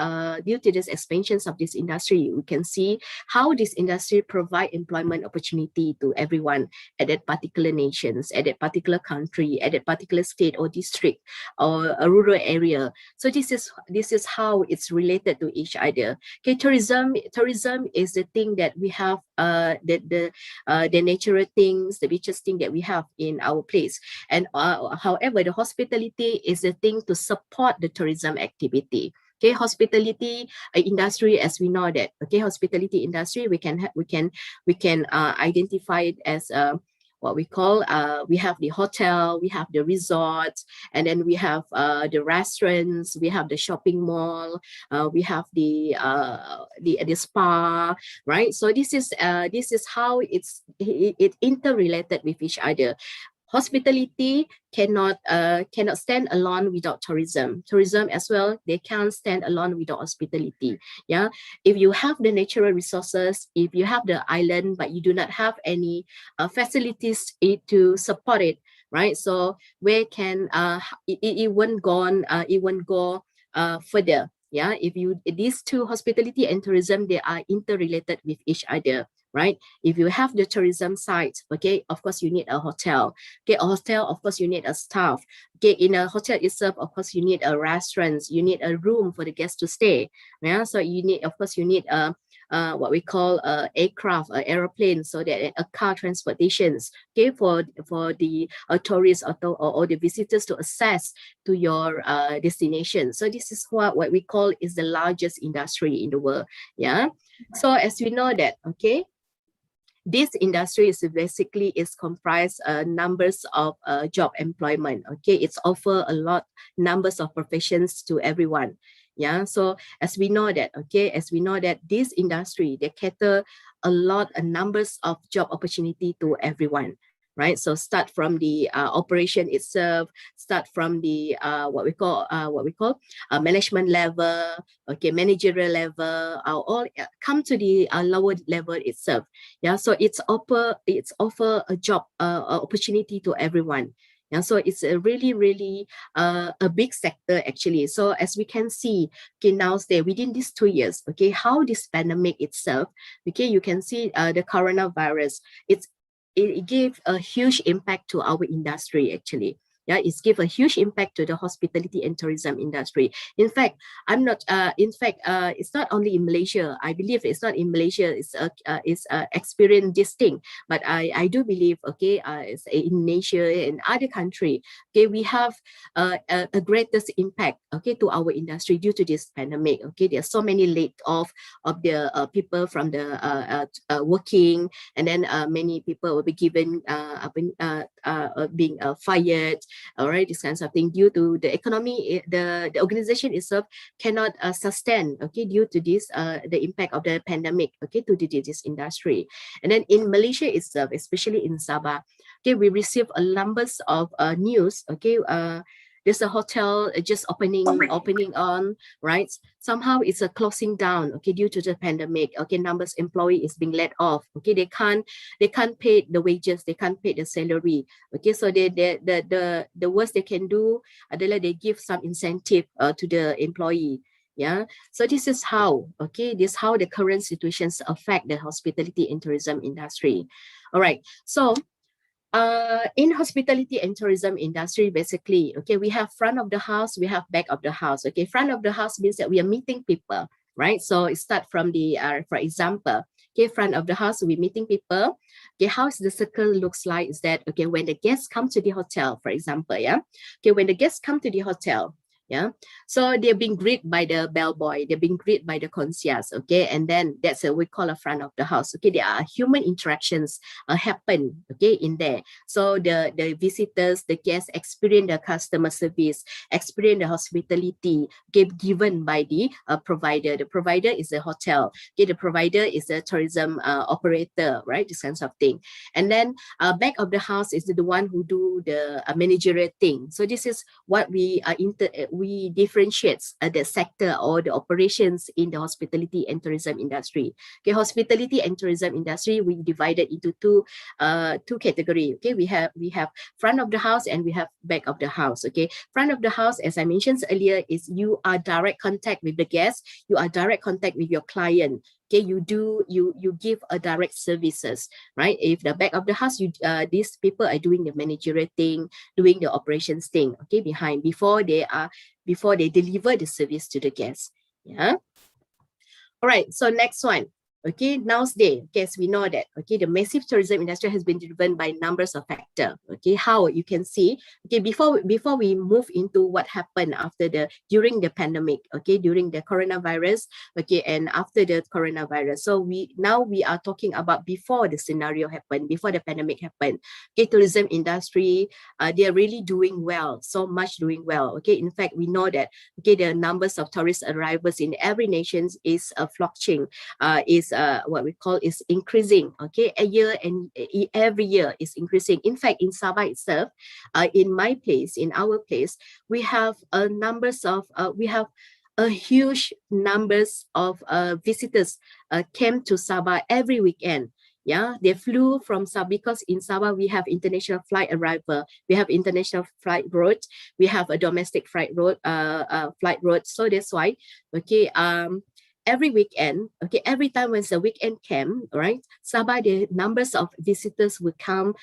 expansions of this industry, we can see how this industry provide employment opportunity to everyone at that particular nations, at that particular country, at that particular state or district or a rural area. So this is how it's related to each other. Okay, tourism is the thing that we have, the natural things, the beaches thing that we have in our place. And however, the hospitality is the thing to support the tourism activity. Okay, hospitality industry, as we know that, okay, hospitality industry, we can identify it as what we call, we have the hotel, we have the resorts, and then we have the restaurants, we have the shopping mall, we have the spa, right? So this is how it interrelated with each other. Hospitality cannot stand alone without tourism. Tourism as well, they can't stand alone without hospitality. Yeah, if you have the natural resources, if you have the island, but you do not have any facilities to support it, right? So where can it won't go further. Yeah, if these two, hospitality and tourism, they are interrelated with each other. right? If you have the tourism site, okay, of course you need a hotel. Okay, a hotel, of course you need a staff. Okay, in a hotel itself, of course you need a restaurant, you need a room for the guests to stay. Yeah, so you need, of course, you need a what we call aircraft, aeroplane, so that a car transportations, okay, for the tourists or the visitors to access to your destination. So this is what we call is the largest industry in the world. Yeah. So as we know that, okay, this industry is basically comprised numbers of job employment. Okay, it's offer a lot numbers of professions to everyone. Yeah, so as we know that, okay, as we know that this industry, they cater a numbers of job opportunity to everyone, right? So start from the operation itself, start from the what we call management level, okay, managerial level, all come to the lower level itself. Yeah, so it's offer a job opportunity to everyone. Yeah, so it's a really a big sector actually. So as we can see, okay, now stay within these 2 years, okay, how this pandemic itself, okay, you can see the coronavirus, it gave a huge impact to our industry actually. Yeah, it's give a huge impact to the hospitality and tourism industry. In fact, it's not only in Malaysia. I believe it's not in Malaysia. It's experienced this thing. But I do believe, okay, it's in Asia and other country, okay, we have a greatest impact, okay, to our industry due to this pandemic. Okay, there are so many laid off of the people from the working, and then many people will be given being fired. All right, this kinds of thing due to the economy, the organization itself cannot sustain, okay, due to this the impact of the pandemic, okay, to this industry. And then in Malaysia itself, especially in Sabah, okay, we receive a numbers of news, okay, there's a hotel just opening on, right? Somehow it's a closing down, okay, due to the pandemic. Okay, numbers employee is being let off. Okay, they can't pay the wages, they can't pay the salary. Okay, so the worst they can do adalah they give some incentive to the employee. Yeah, so this is how, okay, this is how the current situations affect the hospitality and tourism industry. All right, so in hospitality and tourism industry, basically, okay, we have front of the house, we have back of the house. Okay, front of the house means that we are meeting people, right? So it start from the, for example, okay, front of the house, we're meeting people. Okay, how the circle looks like is that, okay, when the guests come to the hotel, for example, yeah, okay, when the guests come to the hotel, yeah, so they're being greeted by the bellboy, they're being greeted by the concierge, okay, and then that's what we call a front of the house. Okay, there are human interactions happen, okay, in there. So the visitors, the guests experience the customer service, experience the hospitality, okay, given by the provider. The provider is a hotel, okay, the provider is a tourism operator, right, this kinds of thing. And then back of the house is the one who do the managerial thing. So this is what we differentiates the sector or the operations in the hospitality and tourism industry. Okay, hospitality and tourism industry, we divided into two categories. Okay, we have front of the house and we have back of the house. Okay, front of the house, as I mentioned earlier, is you are direct contact with the guest, you are direct contact with your client. Okay, you give a direct services, right? If the back of the house, these people are doing the managerial thing, doing the operations thing, okay, before they deliver the service to the guests. Yeah. All right, so next one. Okay, nowadays, yes, we know that, okay, the massive tourism industry has been driven by numbers of factors. Okay, how you can see, okay, before we move into what happened during the pandemic, okay, during the coronavirus, okay, and after the coronavirus. So we are talking about before the scenario happened, before the pandemic happened. Okay, tourism industry, they are really doing well, so much doing well. Okay, in fact, we know that, okay, the numbers of tourist arrivals in every nation is fluctuating, what we call is increasing. Okay, every year is increasing. In fact, in Sabah itself, in our place, we have a huge numbers of visitors came to Sabah every weekend. Yeah, they flew from Sabah because in Sabah we have international flight arrival, we have international flight road, we have a domestic flight road. So that's why, okay, every weekend, okay, every time when the weekend came, right, Sabah, the numbers of visitors would come,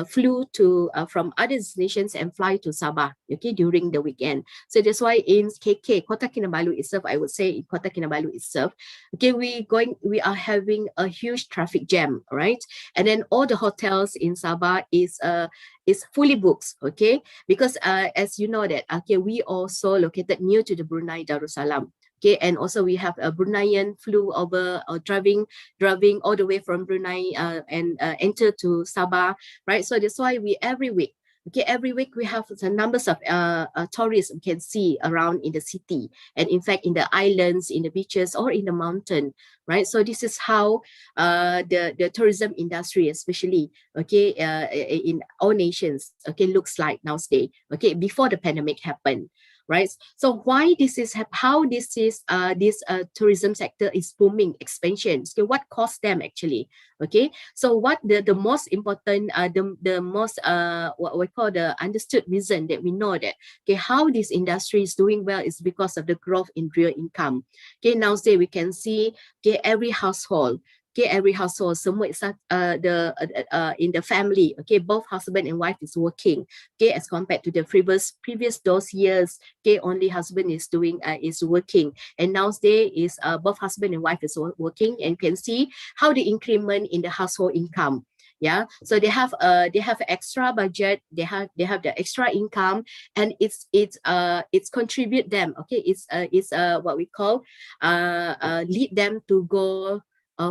flew to from other destinations and fly to Sabah, okay, during the weekend. So that's why in KK, Kota Kinabalu itself, I would say in Kota Kinabalu itself, okay, we are having a huge traffic jam, right? And then all the hotels in Sabah is fully booked, okay, because as you know that, okay, we also located near to the Brunei Darussalam. Okay, and also we have a Bruneian flew over or driving all the way from Brunei and enter to Sabah, right? So that's why we every week we have the numbers of tourists we can see around in the city, and in fact in the islands, in the beaches, or in the mountain, right? So this is how the tourism industry, especially okay in all nations, okay, looks like nowadays. Okay, before the pandemic happened. Right. So why this is how this tourism sector is booming, expansion. So what caused them actually? Okay. So what the most important the most what we call the understood reason that we know that okay how this industry is doing well is because of the growth in real income. Okay. Now say we can see okay every household. Okay, every household, semua in the family, okay, both husband and wife is working, okay, as compared to the previous those years, okay, only husband is working, and nowadays is both husband and wife is working, and you can see how the increment in the household income. Yeah, so they have extra budget, they have the extra income, and it's contribute them, okay, it's what we call lead them to go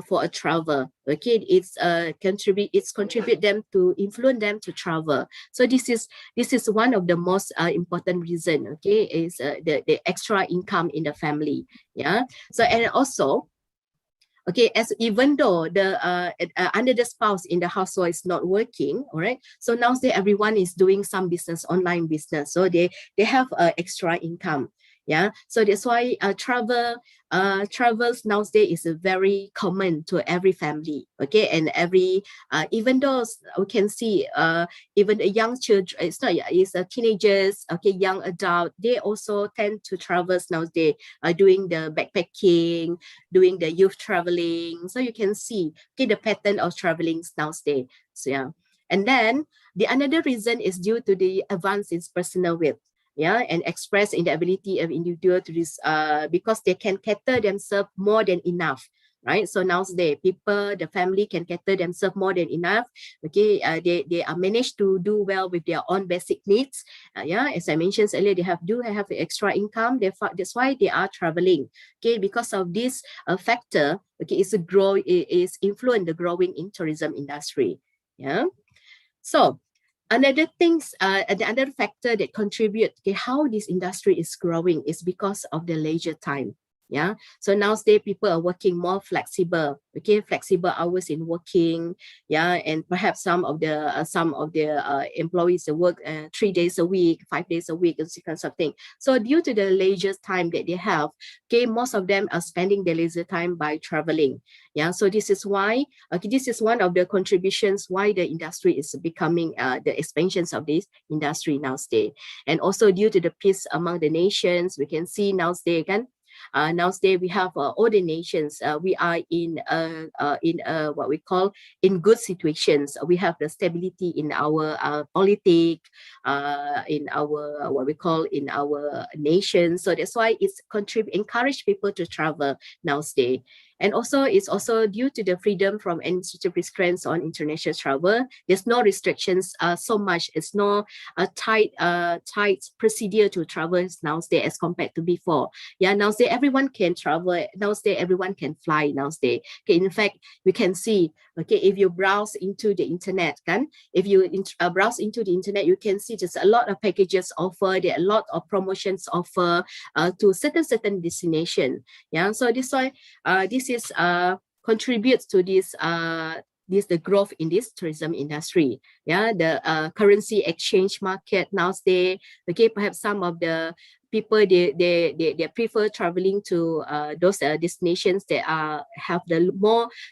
for a travel. Okay, it's contribute them to influence them to travel. So this is one of the most important reason. Okay, is the extra income in the family. Yeah. So and also, okay, as even though the under the spouse in the household is not working, all right, so nowadays everyone is doing some business, online business, so they have extra income. Yeah, so that's why travels nowadays is very common to every family. Okay, and every even though we can see even the young children, it's teenagers, okay, young adult, they also tend to travel nowadays, doing the backpacking, doing the youth traveling. So you can see okay the pattern of traveling nowadays. So yeah, and then the another reason is due to the advance in personal wealth. Yeah, and express in the ability of individual to this because they can cater themselves more than enough, right? So nowadays people, the family can cater themselves more than enough. Okay, they are managed to do well with their own basic needs. Yeah, as I mentioned earlier, they do have extra income. That's why they are traveling. Okay, because of this factor, okay, it's influence the growing in tourism industry. Yeah, so another another factor that contribute okay how this industry is growing is because of the leisure time. Yeah, so nowadays people are working more flexible, okay, flexible hours in working. Yeah, and perhaps some of the employees work 3 days a week, 5 days a week, and kind of thing. So due to the leisure time that they have, okay, most of them are spending their leisure time by traveling. Yeah, so this is why this is one of the contributions why the industry is becoming the expansions of this industry nowadays. And also due to the peace among the nations, we can see nowadays again. Nowadays we have all the nations. We are in what we call in good situations. We have the stability in our politics, in our what we call in our nation. So that's why it's encourage people to travel nowadays. And also, it's also due to the freedom from administrative restraints on international travel. There's no restrictions so much. It's no tight procedure to travel nowadays as compared to before. Yeah, nowadays everyone can travel. Nowadays everyone can fly nowadays. Okay, in fact, we can see. Okay, if you browse into the internet, if you browse into the internet, you can see there's a lot of packages offer. There are a lot of promotions offer to certain destination. Yeah, so this why this is contributes to this the growth in this tourism industry. Yeah, the currency exchange market nowadays. Okay, perhaps some of the people they prefer traveling to those destinations that have the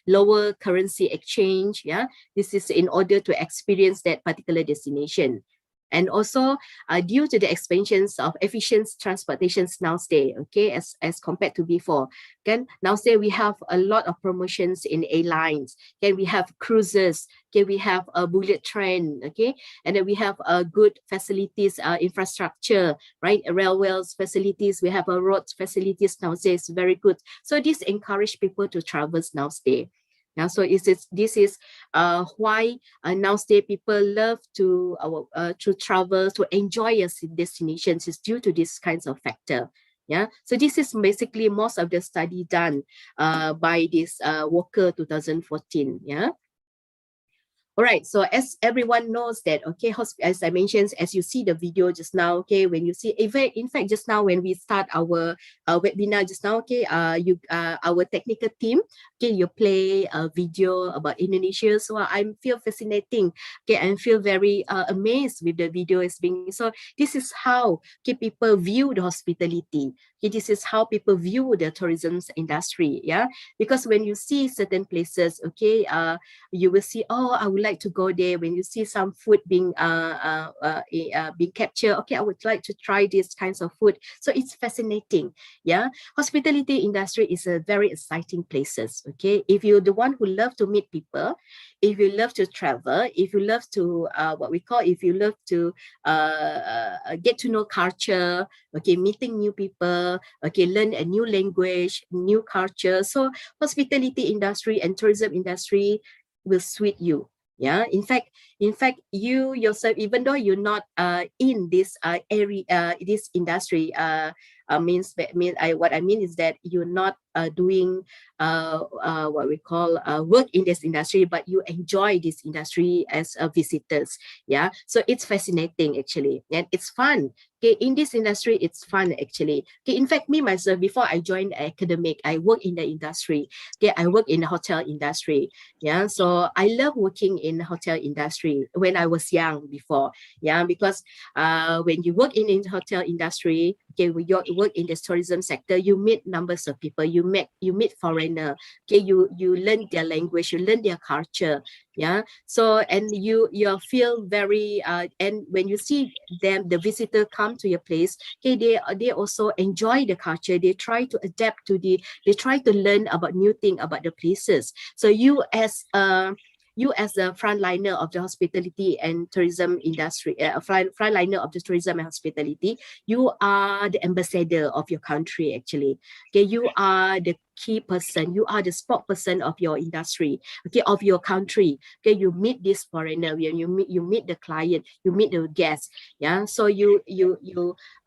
lower currency exchange. Yeah, this is in order to experience that particular destination. And also due to the expansions of efficient transportations nowadays, okay, as compared to before, okay, nowadays we have a lot of promotions in airlines, okay, we have cruises, okay, we have a bullet train, okay, and then we have good facilities, infrastructure, right, railways facilities, we have a road facilities nowadays, very good. So this encourage people to travel nowadays. Now, so this is why nowadays people love to travel, to enjoy a destinations is due to these kinds of factor. Yeah, so this is basically most of the study done by this Walker 2014. Yeah. All right, so as everyone knows that, okay, as I mentioned, as you see the video just now, okay, when you see, in fact, just now when we start our webinar just now, okay, our technical team, okay, you play a video about Indonesia, so I feel fascinating, okay, and feel very amazed with the video is being, so this is how, okay, people view the hospitality, okay, this is how people view the tourism industry, yeah, because when you see certain places, okay, you will see, oh, I would like to go there. When you see some food being captured, okay, I would like to try these kinds of food. So it's fascinating. Yeah, hospitality industry is a very exciting places. Okay, if you're the one who love to meet people, if you love to travel, if you love to if you love to get to know culture, okay, meeting new people, okay, learn a new language, new culture. So hospitality industry and tourism industry will suit you. Yeah, in fact, you yourself, even though you're not in this area, this industry, what I mean is that you're not doing what we call work in this industry, but you enjoy this industry as visitors. Yeah, so it's fascinating actually, and it's fun. Okay, in this industry, it's fun actually. Okay, in fact, me myself, before I joined academic, I work in the industry. Okay, I work in the hotel industry. Yeah, so I love working in the hotel industry when I was young before. Yeah, because when you work in the hotel industry, okay, when you work in the tourism sector, you meet numbers of people. You meet foreigner. Okay, you learn their language, you learn their culture. Yeah, so and you feel very and when you see them, the visitor come to your place, okay, they also enjoy the culture. They try to adapt to they try to learn about new thing about the places. So you as the frontliner of the hospitality and tourism industry, frontliner of the tourism and hospitality, you are the ambassador of your country actually. Okay, you are the key person, you are the spokesperson of your industry, okay, of your country. Okay, you meet this foreigner, you meet the client, you meet the guests. Yeah, so you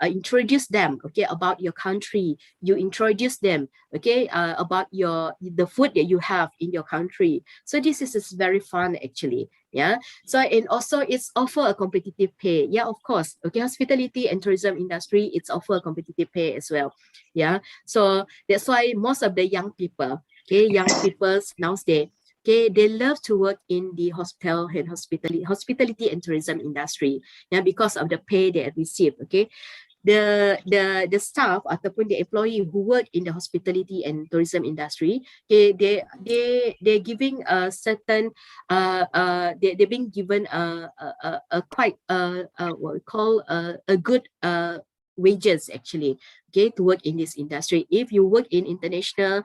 introduce them, okay, about your country. You introduce them, okay, about the food that you have in your country. So this is very fun actually. Yeah, so and also it's offer a competitive pay. Yeah, of course. Okay, hospitality and tourism industry, it's offer a competitive pay as well. Yeah, so that's why most of the young people, okay, young people nowadays, okay, they love to work in the hospitality and tourism industry. Yeah, because of the pay they receive. Okay, the staff ataupun the employee who work in the hospitality and tourism industry, they're giving a certain they're being given a quite what we call a good wages actually, okay, to work in this industry. If you work in international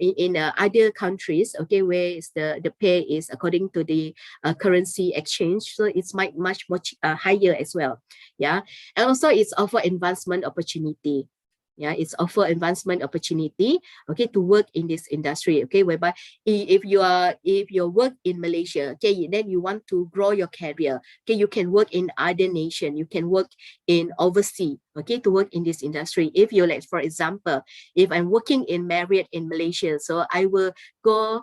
in other countries, okay, where is the pay is according to the currency exchange, so it's much higher as well. Yeah, and also it's offer advancement opportunity. Yeah, it's offer advancement opportunity, okay, to work in this industry, okay, whereby if you work in Malaysia, okay, then you want to grow your career, okay, you can work in other nation, you can work in overseas, okay, to work in this industry. If you, like, for example, if I'm working in Marriott in Malaysia, so I will to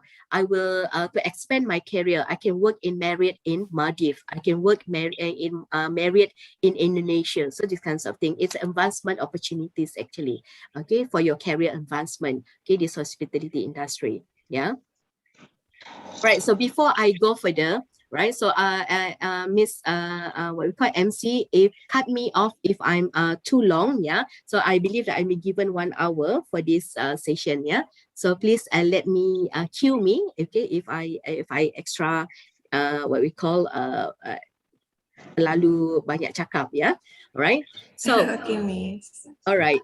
expand my career, I can work in Marriott in Maldives, I can work in Marriott in Indonesia. So these kinds of things, it's advancement opportunities actually, okay, for your career advancement, okay, this hospitality industry. Yeah, right. So before I go further, right, so Miss what we call MC, if cut me off if I'm too long. Yeah, so I believe that I'm given 1 hour for this session. Yeah, so please let me cue me, okay, if I extra what we call terlalu banyak cakap, ya. Alright. So, Okay, Miss. all right.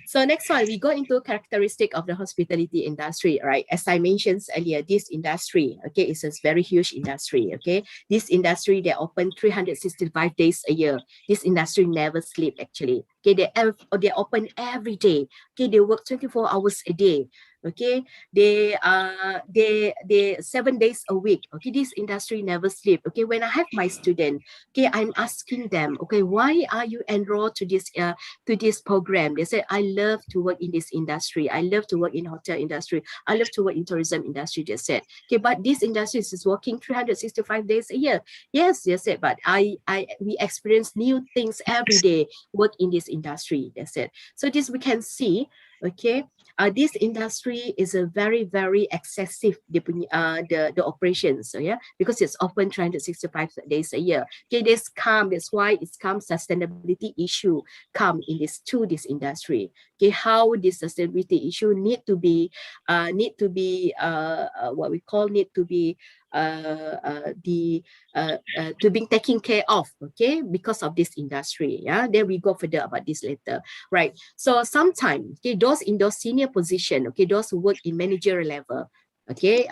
So next one, we go into characteristic of the hospitality industry, right? As I mentioned earlier, this industry, okay, is a very huge industry, okay? This industry, they open 365 days a year. This industry never sleep, actually. Okay, they open every day. Okay, they work 24 hours a day. Okay, they 7 days a week. Okay, this industry never sleep. Okay, when I have my student, okay, I'm asking them, okay, why are you enrolled to this program? They say, I love to work in this industry. I love to work in hotel industry. I love to work in tourism industry. They said, okay, but this industry is working 365 days a year. Yes, they said, but we experience new things every day. Work in this industry. They said. So this we can see. Okay, this industry is a very, very excessive the operations, so yeah, because it's open 365 days a year. Okay, that's why it's come sustainability issue come in this industry. Okay, how this sustainability issue need to be what we call to be taken care of, okay, because of this industry. Yeah, then we go further about this later, right? So sometimes, okay, those in those senior position, okay, those who work in managerial level, okay,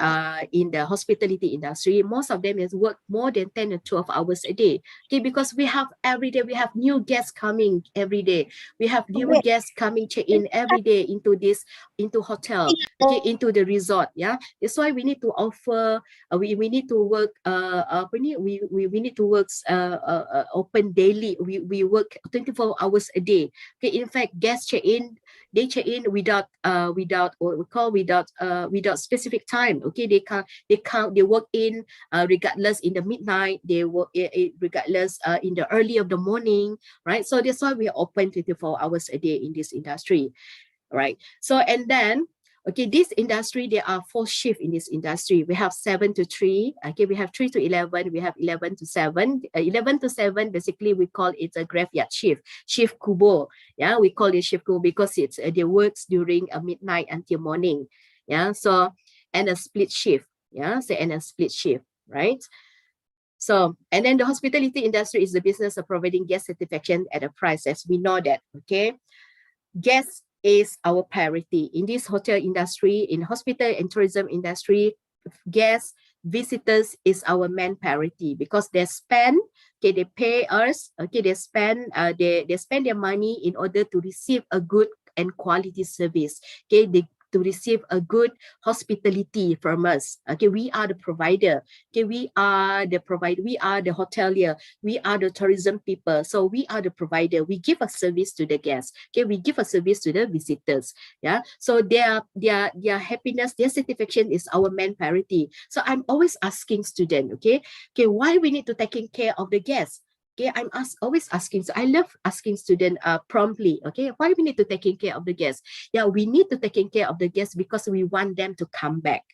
in the hospitality industry, most of them has worked more than 10 or 12 hours a day, okay, because we have every day, we have new guests coming every day, we have new guests coming check in every day into hotel, okay, into the resort. Yeah, that's why we need to offer we need to work we need to work open daily. We work 24 hours a day. Okay, in fact, guests check in without what we call without specific time. Okay, they work in regardless in the midnight, they work regardless in the early of the morning, right? So that's why we are open 24 hours a day in this industry, right? So and then, okay, this industry, there are 4 shifts in this industry. We have 7 to 3. Okay, we have 3 to 11. We have 11 to 7. 11 to 7, basically, we call it a graveyard shift, shift kubo. Yeah, we call it shift kubo because it's they works during midnight until morning. Yeah, so and a split shift. Yeah, so and a split shift, right? So, and then the hospitality industry is the business of providing guest satisfaction at a price, as we know that. Okay, guests is our priority in this hotel industry, in hospital and tourism industry. Guests, visitors is our main priority because they spend, okay, they pay us, okay, they spend their money in order to receive a good and quality service. Okay, to receive a good hospitality from us. Okay, we are the provider. Okay, we are the hotelier, we are the tourism people. So we are the provider. We give a service to the guests. Okay, we give a service to the visitors. Yeah, so their happiness, their satisfaction is our main priority. So I'm always asking students, okay, why we need to taking care of the guests? Okay, I'm always asking. So I love asking students promptly. Okay, why we need to taking care of the guests? Yeah, we need to taking care of the guests because we want them to come back.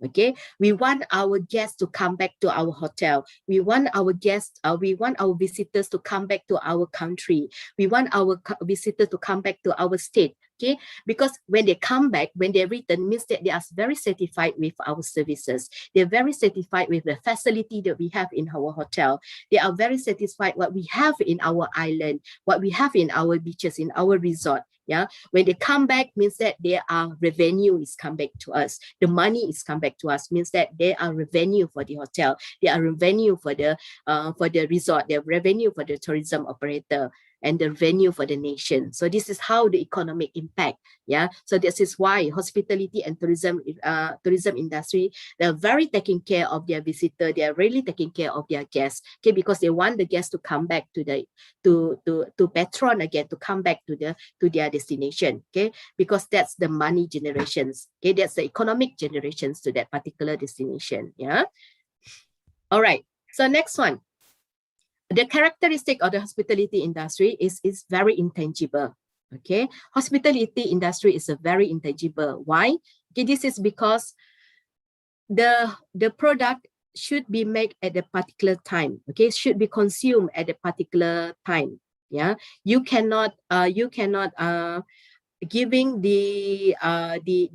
Okay, we want our guests to come back to our hotel. We want our guests, we want our visitors to come back to our country. We want our visitors to come back to our state. Okay, because when they come back, when they return, means that they are very satisfied with our services. They're very satisfied with the facility that we have in our hotel. They are very satisfied what we have in our island, what we have in our beaches, in our resort. Yeah, when they come back, means that their revenue is come back to us. The money is come back to us, means that they are revenue for the hotel. They are revenue for the resort. They are revenue for the tourism operator, and the revenue for the nation. So this is how the economic impact. Yeah. So this is why hospitality and tourism industry, they're very taking care of their visitor. They are really taking care of their guests. Okay, because they want the guests to come back to patron again, to come back to their destination. Okay, because that's the money generations. Okay, that's the economic generations to that particular destination. Yeah. All right. So next one. The characteristic of the hospitality industry is very intangible. Okay, hospitality industry is a very intangible. Why? Okay, this is because the product should be made at a particular time. Okay, should be consumed at a particular time. Yeah, you cannot giving the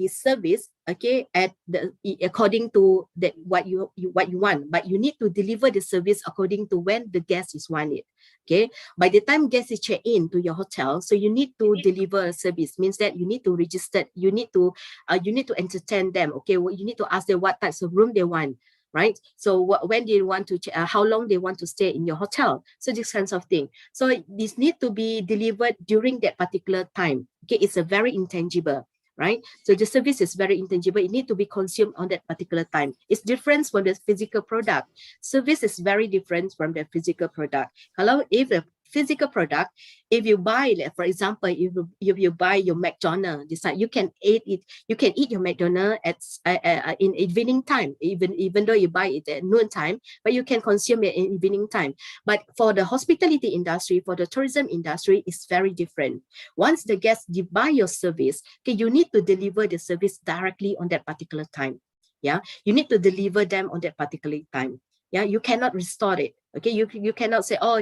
service, okay, at the according to that what you want, but you need to deliver the service according to when the guest is want it. Okay, by the time guest is check in to your hotel, so you need to deliver a service, means that you need to register, you need to entertain them. Okay, well, you need to ask them what types of room they want, right? So when they want to how long they want to stay in your hotel, so this kinds of thing. So this need to be delivered during that particular time. Okay, it's a very intangible, right? So the service is very intangible. It need to be consumed on that particular time. It's different from the physical product. Service is very different from the physical product. Hello, if a physical product, if you buy, like, for example, if you buy your McDonald's, you can eat it. You can eat your McDonald's at in evening time, even though you buy it at noon time, but you can consume it in evening time. But for the hospitality industry, for the tourism industry, it's very different. Once the guests buy your service, okay, you need to deliver the service directly on that particular time. Yeah, you need to deliver them on that particular time. Yeah, you cannot restore it. Okay, you cannot say, oh,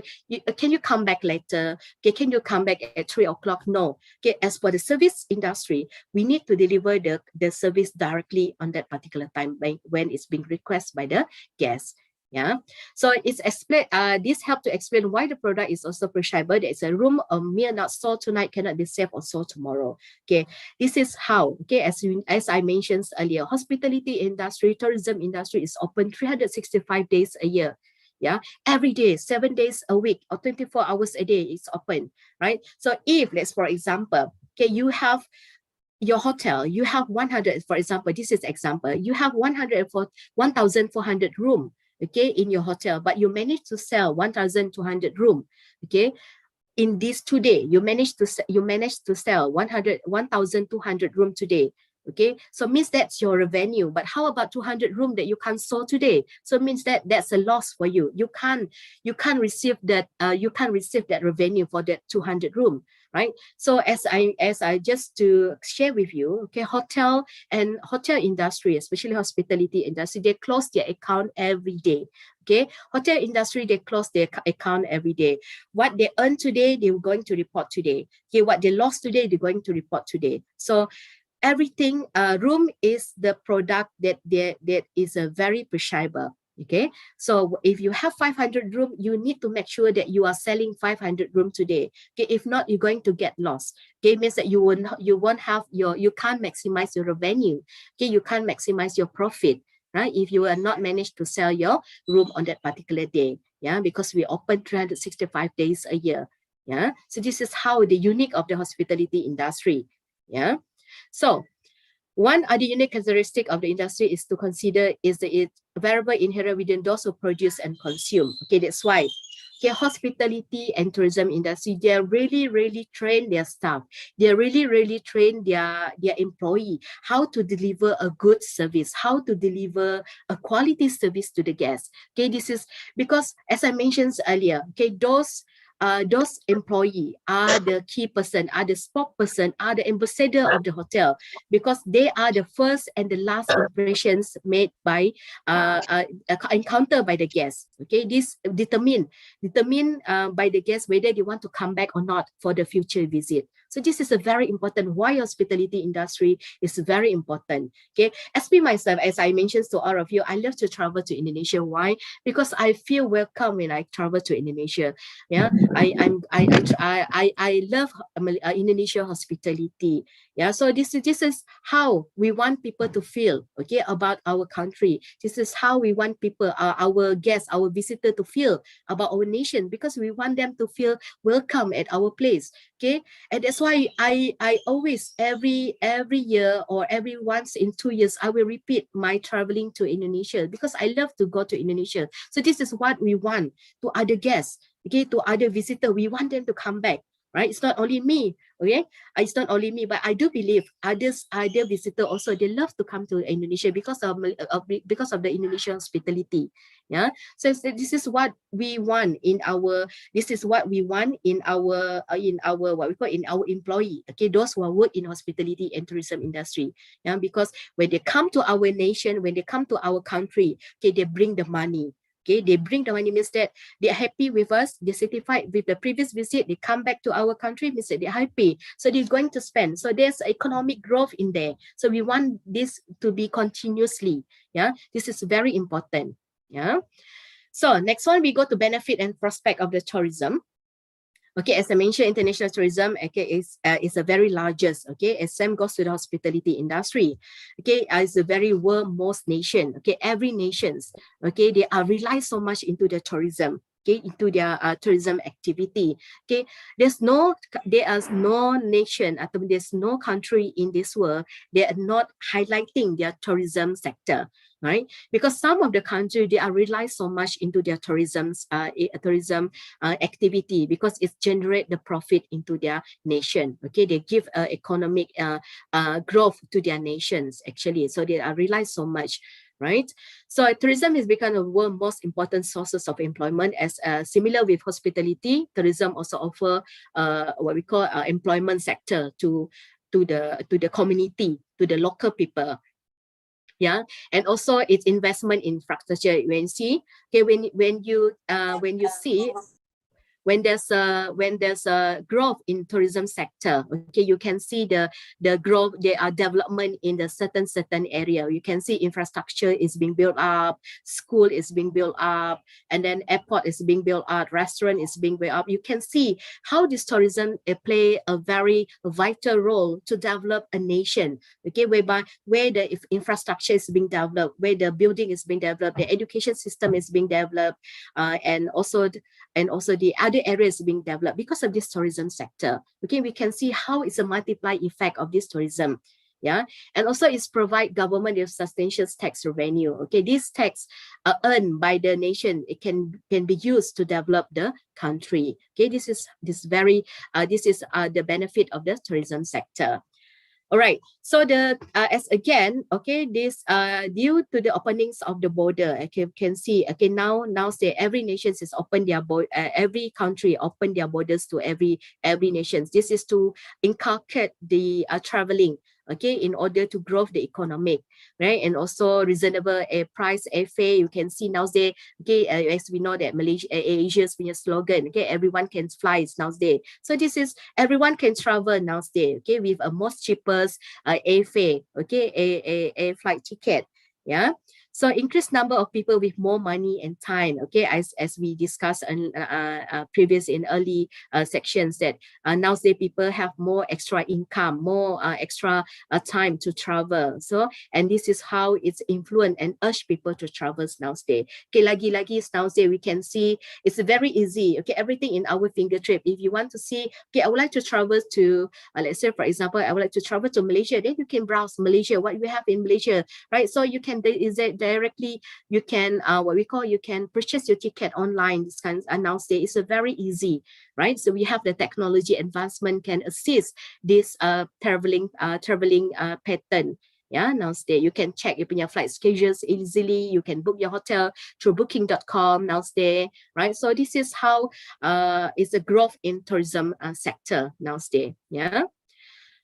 can you come back later? Okay, can you come back at 3 o'clock? No. Okay, as for the service industry, we need to deliver the service directly on that particular time when it's being requested by the guest. Yeah, so it's explain. This help to explain why the product is also perishable. There is a room a meal not sold tonight cannot be saved or sold tomorrow. Okay, this is how. Okay, as I mentioned earlier, hospitality industry, tourism industry is open 365 days a year. Yeah, every day, 7 days a week, or 24 hours a day, it's open, right? So if, let's for example, okay, you have your hotel, you have 100, for example, this is example, you have 1,400 room, okay, in your hotel, but you manage to sell 1,200 room, okay. In these 2 days, you manage to sell 1,200 room today. Okay, so means that's your revenue. But how about 200 room that you can't sell today? So it means that that's a loss for you. You can't receive that revenue for that 200 room, right? So as I just to share with you, okay, hotel industry, especially hospitality industry, they close their account every day. Okay, hotel industry, they close their account every day. What they earn today, they're going to report today. Okay, what they lost today, they're going to report today. So everything, room is the product that is a very perishable. Okay, so if you have 500 room, you need to make sure that you are selling 500 room today. Okay, if not, you're going to get lost. Okay, means that you can't maximize your revenue. Okay, you can't maximize your profit, right? If you are not managed to sell your room on that particular day. Yeah, because we open 365 days a year. Yeah, so this is how the unique of the hospitality industry. Yeah. So one other unique characteristic of the industry is to consider is the variable inherent within those who produce and consume. Okay, that's why. Okay, hospitality and tourism industry, they really train their staff. They really train their employee how to deliver a good service, how to deliver a quality service to the guests. Okay, this is because, as I mentioned earlier, okay, those employee are the key person, are the spokesperson, are the ambassador of the hotel, because they are the first and the last impressions made by encountered by the guests. Okay, this determine by the guests whether they want to come back or not for the future visit. So this is a very important why hospitality industry is very important. Okay, as me myself, as I mentioned to all of you, I love to travel to Indonesia. Why? Because I feel welcome when I travel to Indonesia. Yeah, I love Indonesia hospitality. Yeah, so this is how we want people to feel, okay, about our country. This is how we want people, our guests, our visitor to feel about our nation, because we want them to feel welcome at our place. Okay, and that's why I always every year or every once in 2 years I will repeat my traveling to Indonesia, because I love to go to Indonesia. So this is what we want to other guests. Okay, to other visitors, we want them to come back, right? It's not only me, okay? It's not only me, but I do believe other visitors also, they love to come to Indonesia because of the Indonesian hospitality. Yeah, so this is what we want in our what we want in our what we call in our employee. Okay, those who work in hospitality and tourism industry. Yeah, because when they come to our nation, when they come to our country, okay, they bring the money. Okay, they bring the money, means that they are happy with us, they're satisfied with the previous visit, they come back to our country, means that they're happy. So they're going to spend. So there's economic growth in there. So we want this to be continuously. Yeah, this is very important. Yeah. So next one, we go to benefit and prospect of the tourism. Okay, as I mentioned, international tourism, okay, is a very largest. Okay, as same goes to the hospitality industry. Okay, it's a very world most nation. Okay, every nations. Okay, they are rely so much into the tourism. Okay, into their tourism activity. Okay, there is no nation atau there's no country in this world they are not highlighting their tourism sector. Right, because some of the country they are rely so much into their tourism activity because it generate the profit into their nation. Okay, they give economic growth to their nations actually, so they are rely so much. Right, so tourism has become a world most important sources of employment. As similar with hospitality, tourism also offer what we call employment sector to the community, to the local people. Yeah, and also its investment in infrastructure. When you see, okay, when you see when there's a growth in tourism sector, okay, you can see the growth, there are development in the certain area. You can see infrastructure is being built up, school is being built up, and then airport is being built up, restaurant is being built up. You can see how this tourism play a very vital role to develop a nation. Okay, whereby where the infrastructure is being developed, where the building is being developed, the education system is being developed, and also the other areas being developed because of this tourism sector. Okay, we can see how it's a multiply effect of this tourism. Yeah, and also it's provide government with substantial tax revenue. Okay, these tax are earned by the nation. It can be used to develop the country. Okay, this is the benefit of the tourism sector. All right, so as again, okay, this due to the openings of the border, okay, you can see, okay, now say every nation is open their every country open their borders to every nations. This is to inculcate the traveling, okay, in order to grow the economic, right, and also reasonable price airfare. You can see now they, okay, as we know that Malaysia Asia's slogan, okay, everyone can fly nowadays. So this is everyone can travel nowadays, okay, with a most cheapest airfare, okay, a flight ticket. Yeah, so increased number of people with more money and time. Okay, as we discussed in previous in early sections, that nowadays people have more extra income, more extra time to travel. So, and this is how it's influenced and urge people to travel nowadays. Okay, lagi nowadays we can see it's very easy. Okay, everything in our fingertip. If you want to see, okay, I would like to travel to let's say for example, I would like to travel to Malaysia. Then you can browse Malaysia, what we have in Malaysia, right? So you can directly, you can you can purchase your ticket online. This kind of nowadays it's a very easy, right? So we have the technology advancement can assist this traveling pattern. Yeah, nowadays you can check your flight schedules easily. You can book your hotel through booking.com nowadays, right? So this is how it's a growth in tourism sector nowadays. Yeah.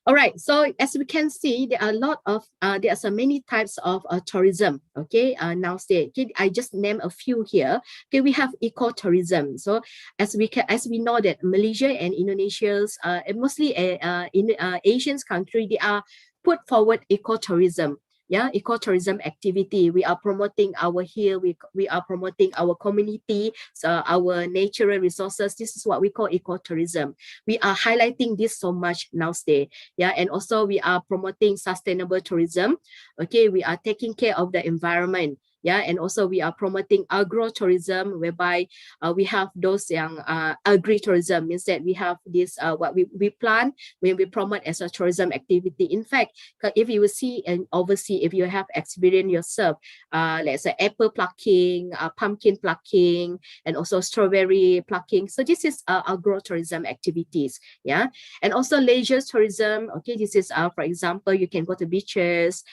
All right, so as we can see, there are a lot of there are so many types of tourism. Okay, nowadays, okay, I just name a few here. Okay, we have ecotourism. So as we know that Malaysia and Indonesia's mostly in Asian country, they are put forward ecotourism. Yeah, ecotourism activity. We are promoting our hill, we are promoting our community, so our natural resources. This is what we call ecotourism. We are highlighting this so much nowadays. Yeah, and also we are promoting sustainable tourism. Okay, we are taking care of the environment. Yeah, and also we are promoting agro-tourism, whereby we have those young agri-tourism, means that we have this what we plant when we promote as a tourism activity. In fact, if you will see and oversee, if you have experienced yourself, let's say apple plucking, pumpkin plucking, and also strawberry plucking. So this is agro-tourism activities. Yeah, and also leisure tourism. Okay, this is for example, you can go to beaches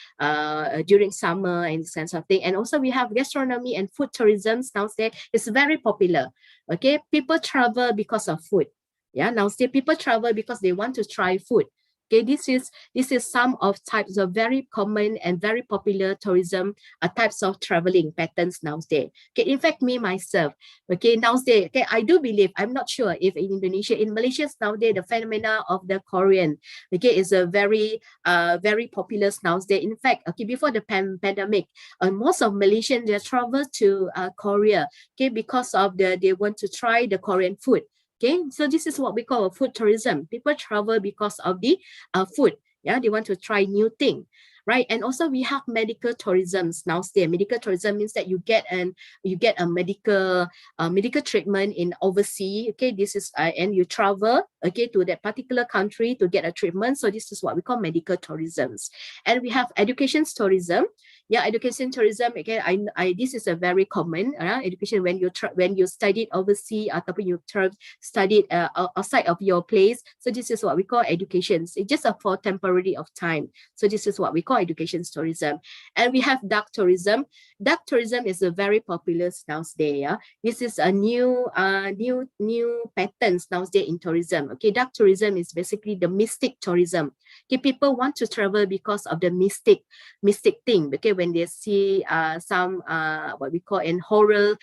during summer and this kind of thing. And also we have gastronomy and food tourism nowadays. It's very popular. Okay, people travel because of food. Yeah, nowadays people travel because they want to try food. Okay, this is some of types of very common and very popular tourism types of traveling patterns nowadays. Okay, in fact, me myself, okay, nowadays, okay, I do believe, I'm not sure if in Indonesia, in Malaysia nowadays, the phenomena of the Korean, okay, is a very popular nowadays. In fact, okay, before the pandemic, most of Malaysians, they travel to Korea, okay, because of they want to try the Korean food. Okay, so this is what we call food tourism. People travel because of the food. Yeah, they want to try new thing, right? And also we have medical tourism nowadays. Medical tourism means that you get a medical treatment in overseas. Okay, this is and you travel, okay, to that particular country to get a treatment. So this is what we call medical tourism. And we have education tourism. Yeah, education tourism, again, I this is a very common education when you studied overseas ataupun you studied outside of your place. So this is what we call education. It's just for temporary of time. So this is what we call education tourism. And we have dark tourism. Dark tourism is a very popular nowadays. Yeah, this is a new patterns nowadays in tourism. Okay, dark tourism is basically the mystic tourism. Okay, people want to travel because of the mystic thing. Okay, when they see some what we call in horror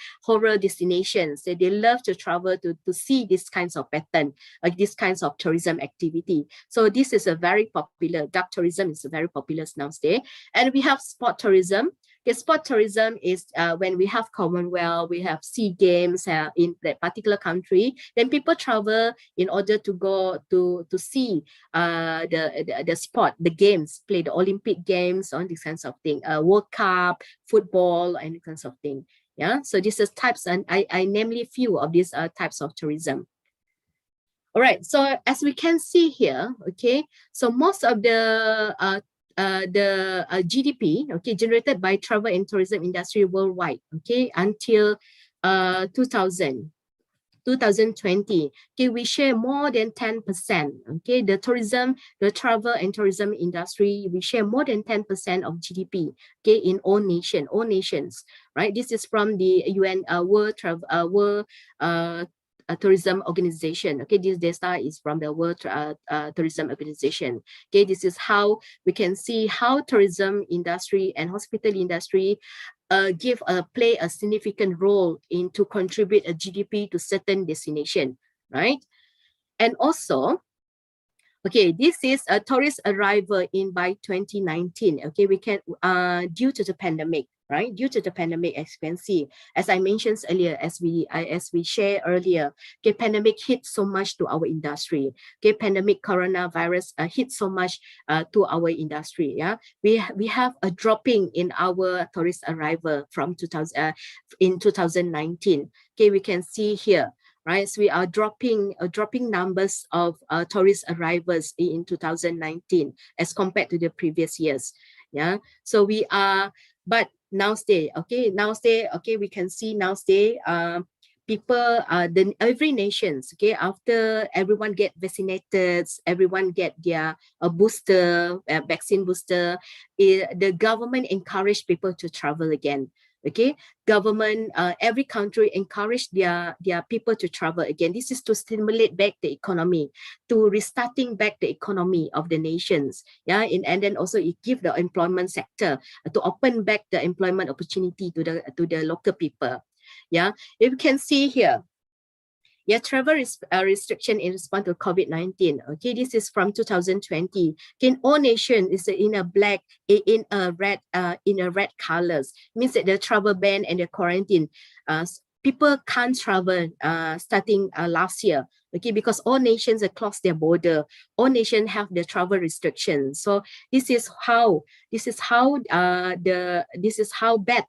destinations, they love to travel to see these kinds of pattern, like these kinds of tourism activity. So this is a very popular, dark tourism is a very popular nowadays. And we have sport tourism. Okay, sport tourism is when we have Commonwealth, we have SEA Games in that particular country, then people travel in order to go to see the sport, the games, play the Olympic Games, on these kinds of thing, World Cup, football, and these kinds of thing. Yeah, so this is types, and I namely few of these types of tourism. All right, so as we can see here, okay, so most of the GDP, okay, generated by travel and tourism industry worldwide, okay, until 2020, okay, we share more than 10%. Okay, the travel and tourism industry, we share more than 10% of GDP. Okay, in all nations, right? This is from the UN World Tourism Organization. Okay, this data is from the World Tourism Organization. Okay, this is how we can see how tourism industry and hospitality industry play a significant role in to contribute a GDP to certain destination, right? And also, okay, this is a tourist arrival by 2019. Okay, we can due to the pandemic, right? Due to the pandemic, as you can see, as I mentioned earlier, as we shared earlier, okay, pandemic hit so much to our industry. Okay, pandemic coronavirus hit so much to our industry. Yeah, we have a dropping in our tourist arrival from 2019. Okay, we can see here. Right, so we are dropping numbers of tourist arrivals in 2019 as compared to the previous years. Yeah, so we are, but nowadays, okay, we can see nowadays, people, every nations, okay, after everyone get vaccinated, everyone get their vaccine booster, the government encourage people to travel again. Okay, government, every country encourage their people to travel again. This is to stimulate back the economy, to restarting back the economy of the nations. Yeah, and then also it give the employment sector to open back the employment opportunity to the local people. Yeah, if you can see here. Yeah, travel restriction in response to COVID-19. Okay, this is from 2020. In all nations is in a black, in a red colors. Means that the travel ban and the quarantine. People can't travel starting last year. Okay, because all nations have closed their border. All nations have the travel restrictions. So this is how bad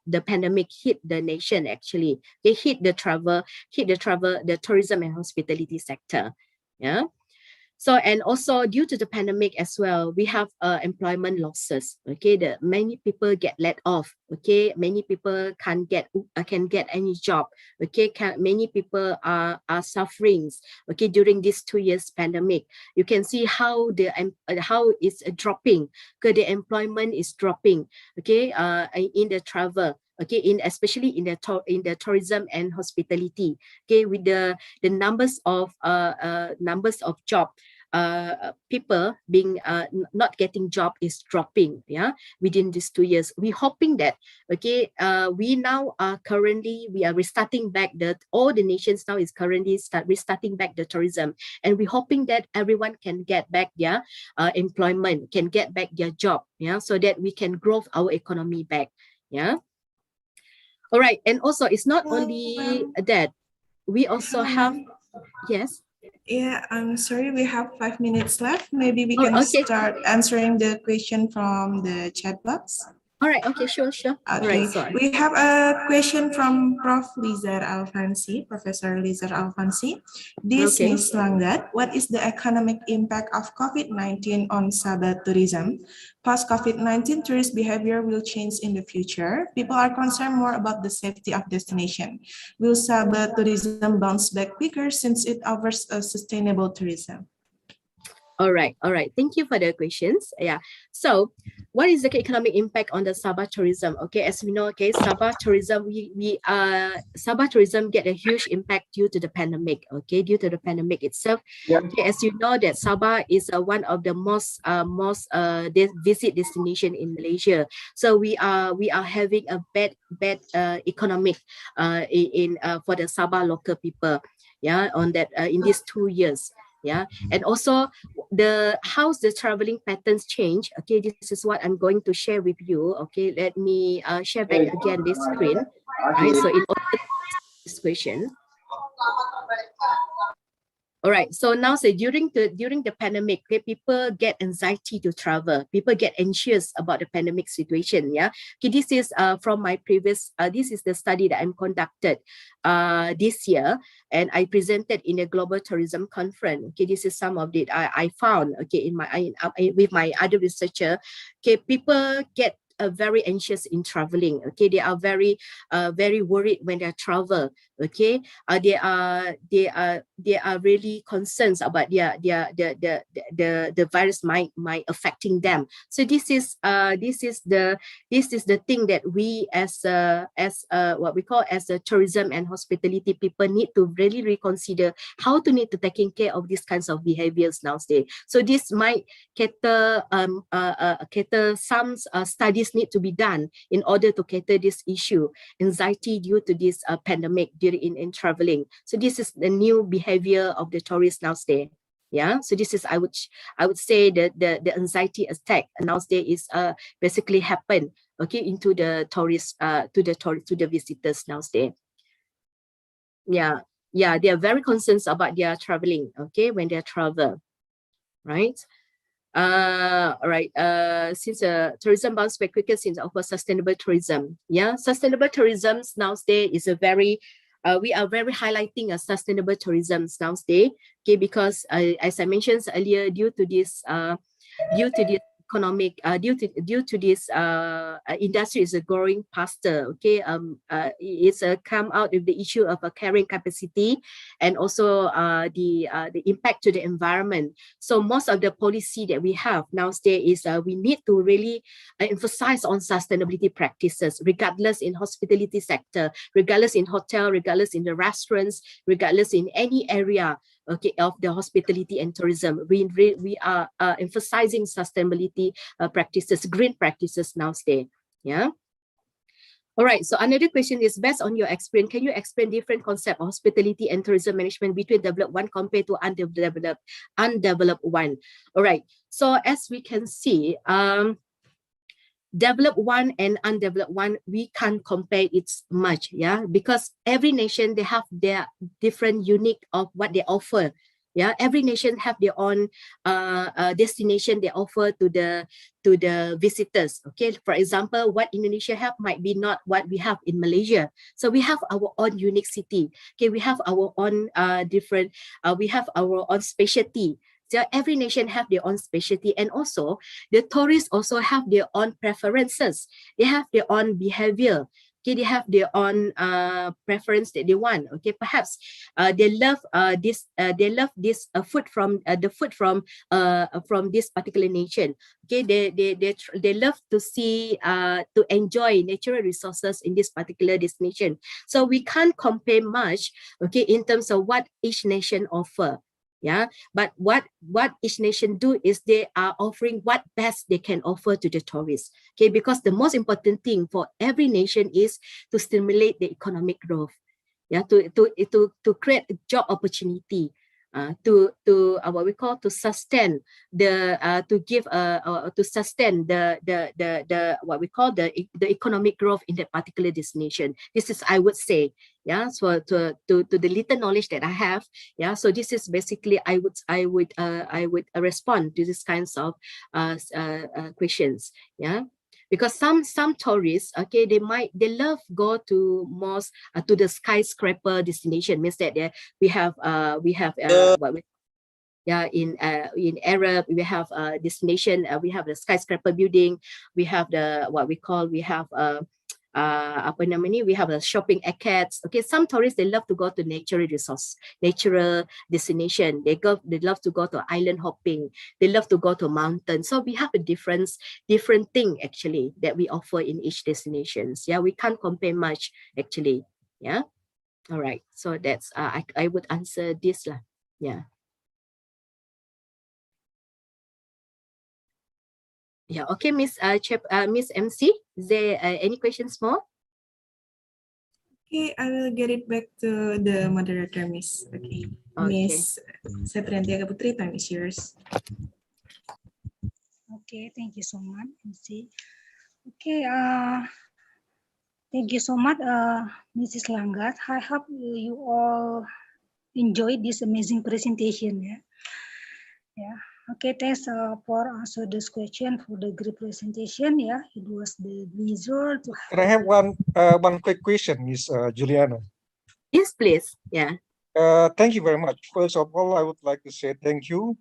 the pandemic hit the nation. Actually, they hit the tourism and hospitality sector. Yeah. So, and also due to the pandemic as well, we have employment losses. Okay, many people get let off. Okay, many people can get any job. Okay, many people are suffering. Okay, during this 2 years pandemic, you can see how it's dropping. Okay, the employment is dropping. Okay, in the travel. Okay, especially in the tourism and hospitality. Okay, with the numbers of job people being not getting job is dropping, yeah, within these 2 years. We're hoping that, okay, we now are currently, we are restarting back all the nations now is currently restarting back the tourism, and we're hoping that everyone can get back their employment, can get back their job, yeah, so that we can grow our economy back, yeah. All right, and also it's not only that, we also have, yes. Yeah, I'm sorry, we have 5 minutes left. Maybe we Oh, can okay. start answering the question from the chat box. All right, okay, sure. All Okay, right, so we have a question from Prof. Lizar Alfansi, Professor Lizar Alfansi. This Okay. Ms. Langgat, what is the economic impact of COVID-19 on Sabah tourism? Post-COVID-19 tourist behavior will change in the future. People are concerned more about the safety of destination. Will Sabah tourism bounce back quicker since it offers a sustainable tourism? All right. Thank you for the questions. Yeah. So, what is the economic impact on the Sabah tourism? Okay, as we know, okay, Sabah tourism, Sabah tourism get a huge impact due to the pandemic. Okay, due to the pandemic itself. Yeah. Okay, as you know that Sabah is one of the most visit destination in Malaysia. So we are having a bad economic for the Sabah local people. Yeah, on that in these 2 years. Yeah, and also how's the traveling patterns change. Okay, this is what I'm going to share with you. Okay, let me share back again this screen. Right, so in order to answer this question. All right, so now say during the pandemic, okay, people get anxiety to travel. People get anxious about the pandemic situation. Yeah, okay, this is from my previous. This is the study that I'm conducted this year, and I presented in a global tourism conference. Okay, this is some of it I found. Okay, with my other researcher. Okay, people get very anxious in traveling. Okay, they are very worried when they travel. Okay, they are really concerned about the virus might affecting them. So this is the thing that we as what we call as a tourism and hospitality people need to really reconsider how to need to taking care of these kinds of behaviors nowadays. So this might cater some studies need to be done in order to cater this issue, anxiety due to this pandemic in traveling. So this is the new behavior of the tourists nowadays. Yeah, so this is I would say that the anxiety attack nowadays is basically happen, okay, into the tourists to the visitors nowadays. Yeah, they are very concerned about their traveling, okay, when they travel, right? All right, since tourism bounce back quicker since offer sustainable tourism. Yeah, sustainable tourism nowadays is a very we are very highlighting a sustainable tourism nowadays, okay, because as I mentioned earlier, due to this economic due to this industry is growing faster. Okay, it's come out of the issue of a carrying capacity and also the impact to the environment. So most of the policy that we have nowadays is we need to really emphasize on sustainability practices, regardless in hospitality sector, regardless in hotel, regardless in the restaurants, regardless in any area, okay, of the hospitality and tourism. We are emphasizing sustainability practices, green practices nowadays. Yeah. All right, so another question is, based on your experience, can you explain different concept of hospitality and tourism management between developed one compared to undeveloped one? All right, so as we can see, developed one and undeveloped one, we can't compare it much, yeah, because every nation, they have their different unique of what they offer. Yeah, every nation have their own destination they offer to the visitors. Okay, for example, what Indonesia have might be not what we have in Malaysia. So we have our own unique city. Okay, we have our own different. We have our own specialty. So every nation have their own specialty, and also the tourists also have their own preferences. They have their own behavior. Okay, they have their own preference that they want. Okay, perhaps they love this. They love this food from this particular nation. Okay, they love to see to enjoy natural resources in this particular destination. So we can't compare much. Okay, in terms of what each nation offer. Yeah, but what each nation do is they are offering what best they can offer to the tourists. Okay, because the most important thing for every nation is to stimulate the economic growth. Yeah, to create a job opportunity. To what we call to sustain the to sustain the what we call the economic growth in that particular destination. This is, I would say, yeah. So to the little knowledge that I have, yeah. So this is basically I would respond to these kinds of questions, yeah. Because some tourists, okay, they love go to most to the skyscraper destination. Means that we have what we, yeah, in Arab we have destination, we have the skyscraper building, we have the what we call, we have apa namanya, we have a shopping arcades. Okay, some tourists, they love to go to natural resource, natural destination. They love to go to island hopping. They love to go to mountain. So we have a different thing actually that we offer in each destinations. Yeah, we can't compare much actually. Yeah. All right. So that's I would answer this lah. Yeah. Yeah. Okay, Miss Miss MC, is there any questions more? Okay, I will get it back to the moderator, Miss. Okay, Miss Setrianti Putri, time is yours. Okay, thank you so much, MC. Okay, thank you so much, Mrs. Langgat. I hope you all enjoyed this amazing presentation. Yeah. Okay, thanks for answer this question for the great presentation. Yeah, it was the pleasure to have. Can I have one quick question, Miss Juliana? Yes, please. Yeah. Thank you very much. First of all, I would like to say thank you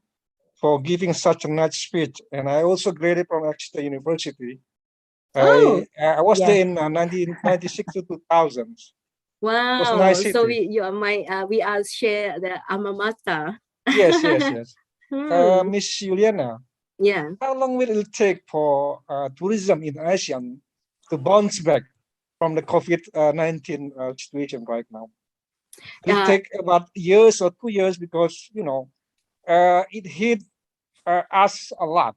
for giving such a nice speech. And I also graduated from Exeter University. I was there in 1996 to 2000. Wow. It was nice So city. you are we are share the alma mater. Yes. Miss Juliana. Yeah. How long will it take for tourism in ASEAN to bounce back from the COVID-19 situation right now? Will it take about years or 2 years, because it hit us a lot,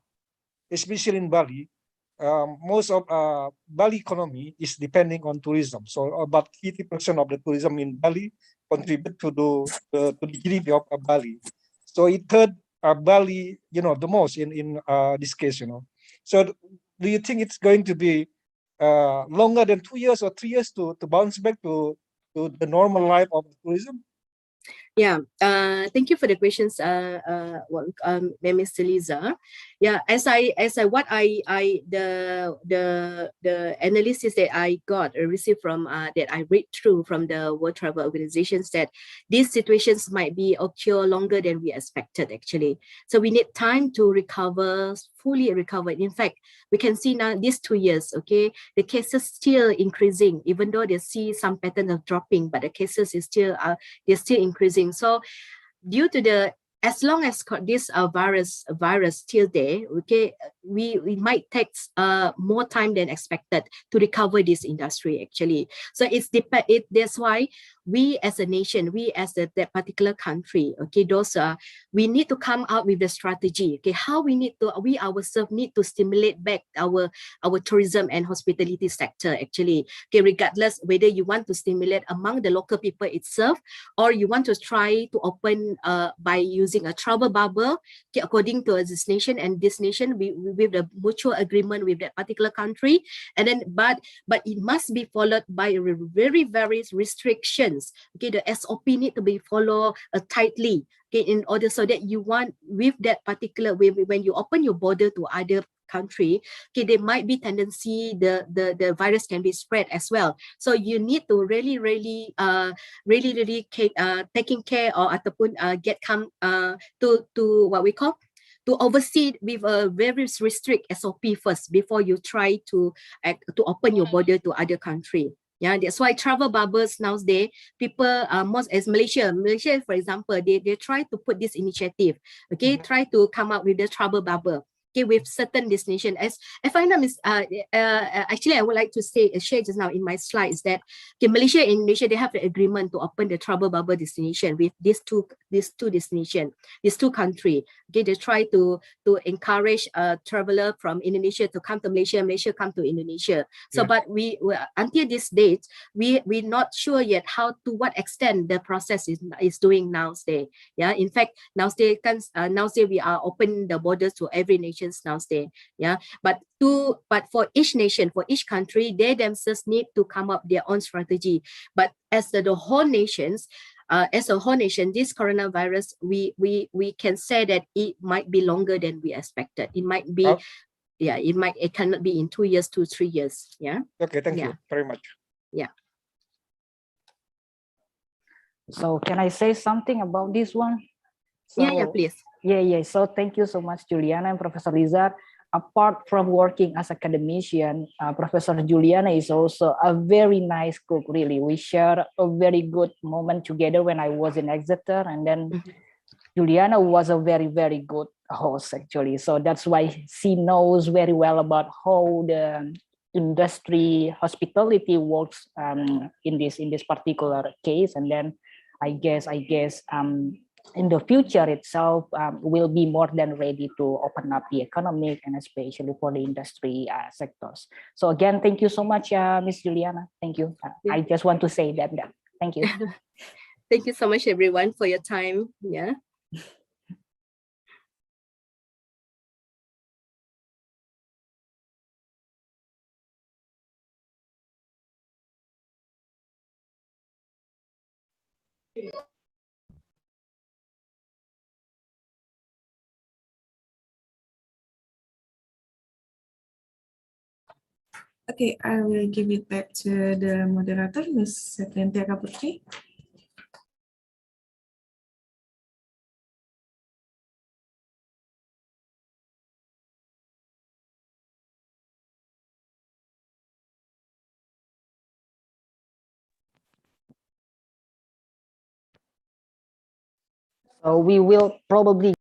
especially in Bali. Most of Bali economy is depending on tourism. So about 50% of the tourism in Bali contribute to the GDP of Bali. So it hurt Bali, the most in this case, So do you think it's going to be longer than 2 years or 3 years to bounce back to the normal life of tourism? Yeah, thank you for the questions, Ms. Lisa. Yeah, the analysis that I received from that I read through from the World Travel Organizations, that these situations might be occur longer than we expected actually. So we need time to recover, fully recover. In fact, we can see now these 2 years, okay, the cases still increasing, even though they see some pattern of dropping, but the cases is still they're still increasing. So due to the, as long as this virus still there, okay, we might take more time than expected to recover this industry actually. So that's why we as a nation, we as that particular country, okay, we need to come out with the strategy, okay, how we ourselves need to stimulate back our tourism and hospitality sector actually, okay, regardless whether you want to stimulate among the local people itself, or you want to try to open by using a travel bubble, okay, according to a destination, and this nation with the mutual agreement with that particular country, and then but it must be followed by very restrictions. Okay, the SOP need to be followed tightly, okay, in order so that you want with that particular when you open your border to other country, okay, there might be tendency the virus can be spread as well. So you need to really taking care, or ataupun to what we call, to oversee with a very strict SOP first before you try to open your border to other country. Yeah, that's why travel bubbles nowadays, people most as Malaysia, for example, they try to put this initiative, okay, try to come up with the travel bubble. okay, with certain destination. As if I know, actually, I would like to share just now in my slides that okay, Malaysia and Indonesia, they have the agreement to open the travel bubble destination with these two destinations, these two countries. Okay, they try to encourage a traveler from Indonesia to come to Malaysia, Malaysia come to Indonesia. So, but we until this date, we're not sure yet how to what extent the process is doing now. Yeah, in fact, now we are open the borders to every nations now. Yeah, but for each nation, for each country, they themselves need to come up their own strategy. But as the whole nations, as a whole nation, this coronavirus, we can say that it might be longer than we expected. It might be, it cannot be in 2 years, 2-3 years. Yeah. Okay, thank you very much. Yeah. So can I say something about this one? So, yeah, please. Yeah. So thank you so much, Juliana and Professor Lizard. Apart from working as academician, Professor Juliana is also a very nice cook, really. We share a very good moment together when I was in Exeter, and then Juliana was a very, very good host, actually. So that's why she knows very well about how the industry hospitality works in this particular case. And then I guess in the future itself will be more than ready to open up the economic and especially for the industry sectors. So again, thank you so much, Miss Juliana. Thank you. I just want to say that. Thank you. Thank you so much, everyone, for your time. Yeah. Okay, I will give it back to the moderator, Ms. Septianti Akaputri. So we will probably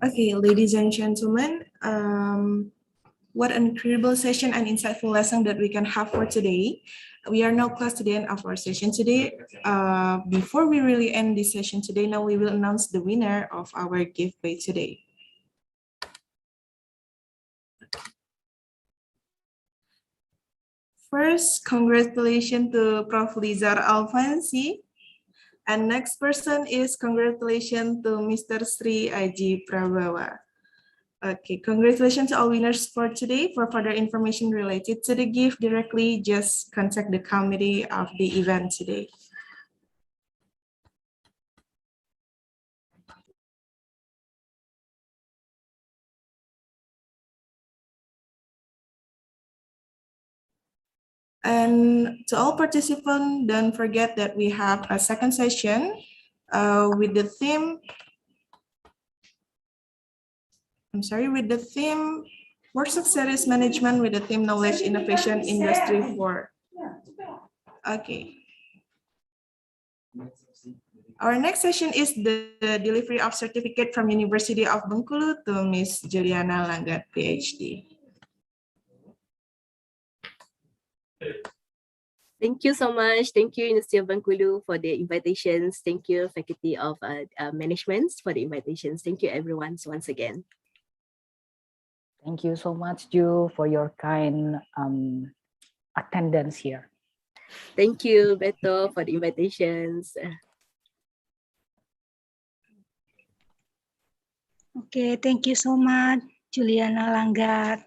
Okay, ladies and gentlemen, what an incredible session and insightful lesson that we can have for today. We are now close to the end of our session today. Before we really end this session today, now we will announce the winner of our giveaway today. First, congratulations to Prof. Lizar Alfansi. And next person is congratulations to Mr. Sri Aji Prabawa. Okay, congratulations to all winners for today. For further information related to the gift directly, just contact the committee of the event today. And to all participants, don't forget that we have a second session with the theme, with the theme Workshop Series Management with the theme Knowledge Innovation Industry 4. Okay. Our next session is the delivery of certificate from University of Bengkulu to Miss Juliana Langgat, PhD. Thank you so much. Thank you, University of Bengkulu, for the invitations. Thank you, Faculty of Management, for the invitations. Thank you, everyone, once again. thank you so much, Ju, for your kind attendance here. Thank you, Beto, for the invitations. Okay, thank you so much, Juliana Langgat.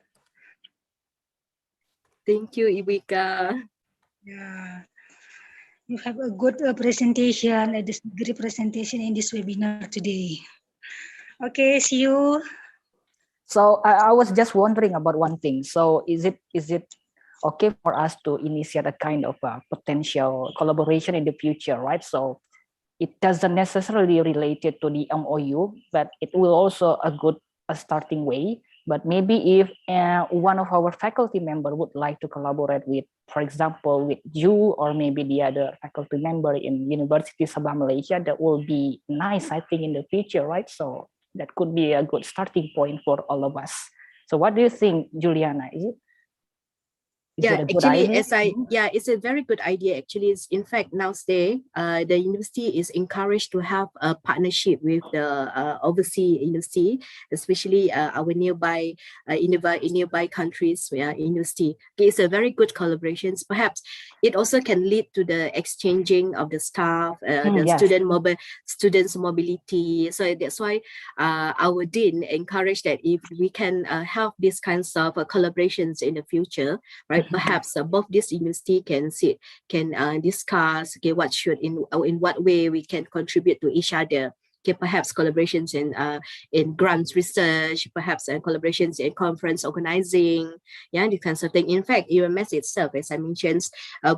Thank you, Ibika. Yeah, you have a good presentation, a great presentation in this webinar today. Okay, see you. So I was just wondering about one thing. So is it okay for us to initiate a kind of potential collaboration in the future, right? So it doesn't necessarily related to the MOU, but it will also a starting way. But maybe if one of our faculty member would like to collaborate with for example, with you or maybe the other faculty member in University Sabah Malaysia, that will be nice, I think, in the future, right? So that could be a good starting point for all of us. So what do you think, Juliana? Is it a good idea? It's a very good idea. Actually, it's, in fact, nowadays, the university is encouraged to have a partnership with the overseas university, especially our nearby nearby countries. University. Okay, it's a very good collaborations. Perhaps it also can lead to the exchanging of the staff, the Yes. students mobility. So that's why our dean encouraged that if we can have these kinds of collaborations in the future, right? Perhaps both this university can discuss, okay, what should in what way we can contribute to each other. Okay, perhaps collaborations in grants research, perhaps collaborations in conference organizing, these kinds of thing. In fact, UMS itself, as I mentioned,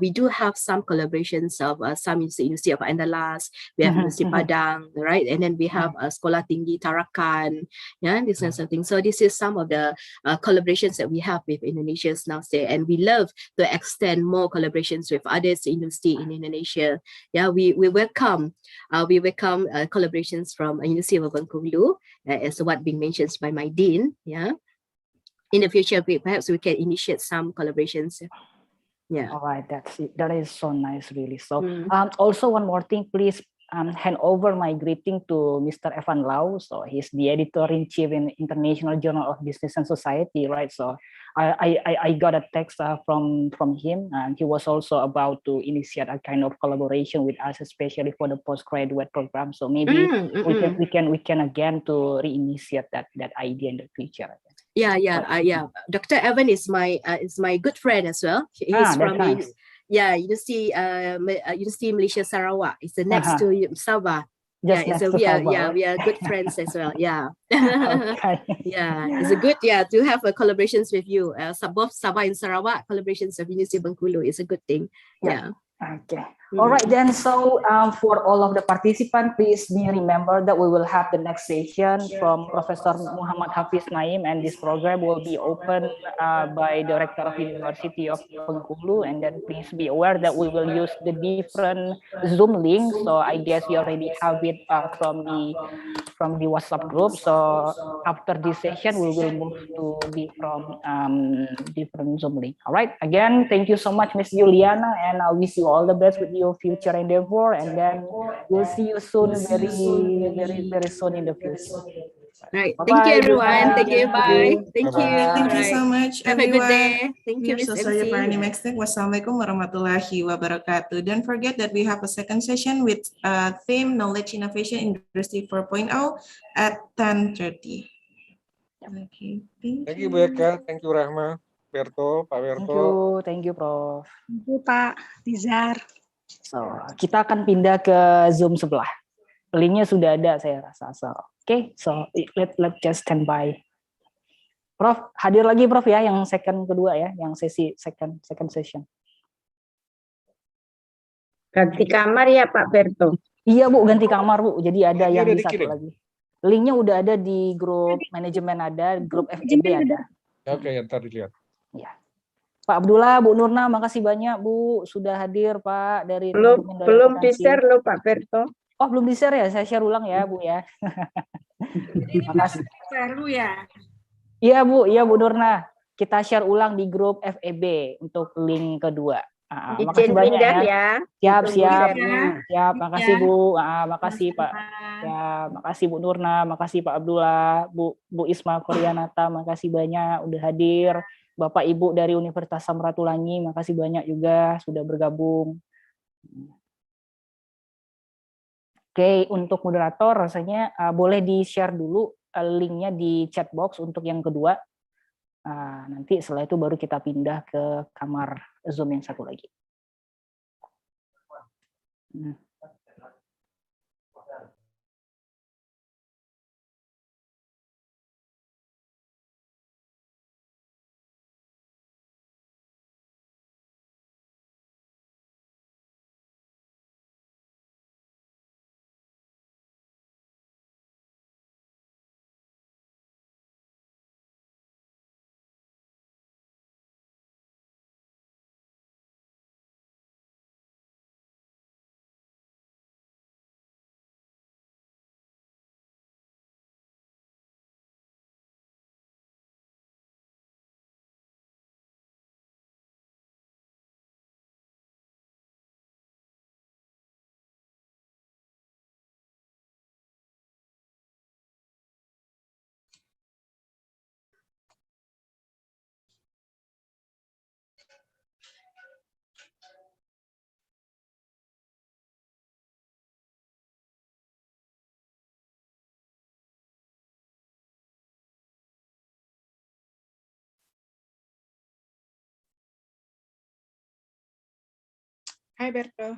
we do have some collaborations of some University of Andalas, we have University Padang, right? And then we have Sekolah Tinggi Tarakan, these kinds of things. So this is some of the collaborations that we have with Indonesians now, and we love to extend more collaborations with others university in Indonesia. We welcome collaborations from University of Bengkulu, as what being mentioned by my dean. In the future, perhaps we can initiate some collaborations. All right, that is so nice, really. So also one more thing, please hand over my greeting to Mr. Evan Lau. So he's the editor-in-chief in International Journal of Business and Society, right? So I got a text from him, and he was also about to initiate a kind of collaboration with us, especially for the postgraduate program. So maybe we can again to reinitiate that idea in the future. Dr. Evan is my good friend as well. He's from nice. University Malaysia Sarawak. It's next to Sabah. We are good friends as well. Okay. It's a good to have collaborations with you. Both Sabah and Sarawak collaborations of Universiti Bengkulu is a good thing. Okay. All right then. So for all of the participants, please be remember that we will have the next session from Professor Muhammad Hafiz Naim, and this program will be opened by the Rector of University of Bengkulu. And then please be aware that we will use the different Zoom links. So I guess you already have it from the WhatsApp group. So after this session, we will move to different Zoom link. All right. Again, thank you so much, Miss Juliana, and I wish you all the best with your future endeavor. And then we'll see you soon, very soon in the future. Right. Bye-bye. Thank you, everyone. Thank you. Bye. Thank you. Thank you so much, Have a everyone. good day. Thank you, We are Miss so sorry MC. for any mistake. Wassalamualaikum warahmatullahi wabarakatuh. Don't forget that we have a second session with theme Knowledge Innovation Industry 4.0 at 10:30. Okay, Thank you, Bu Eka. Thank you, Rahma. Berto, Pak Berto. Thank you, Prof. Thank you, Pak Rizar. So, kita akan pindah ke Zoom sebelah. Linknya sudah ada, saya rasa. So, okay, so let's just stand by. Prof, hadir lagi Prof ya, yang second kedua ya, yang sesi second session. Ganti kamar ya Pak Berto? Iya Bu, ganti kamar Bu. Jadi ada Linknya yang udah di satu dikirim? lagi. Linknya udah ada di grup manajemen, ada grup FEB ada. Oke, ntar dilihat. Ya. Pak Abdullah, Bu Nurna, makasih banyak Bu sudah hadir Pak dari Belum di-share loh Pak Berto. Oh, belum di-share ya? Saya share ulang ya Bu ya. Makasih. Share ya. Iya Bu Nurna. Kita share ulang di grup FEB untuk link kedua. Makasih banyak ya. Siap. Makasih Bu. Makasih Pak. Ya, makasih Bu Nurna, makasih Pak Abdullah, Bu Isma Koryanata, makasih banyak udah hadir. Bapak Ibu dari Universitas Samratulangi, makasih banyak juga sudah bergabung. Oke, untuk moderator rasanya boleh di-share dulu linknya di chat box untuk yang kedua. Nanti setelah itu baru kita pindah ke kamar Zoom yang satu lagi. Hi, Berto.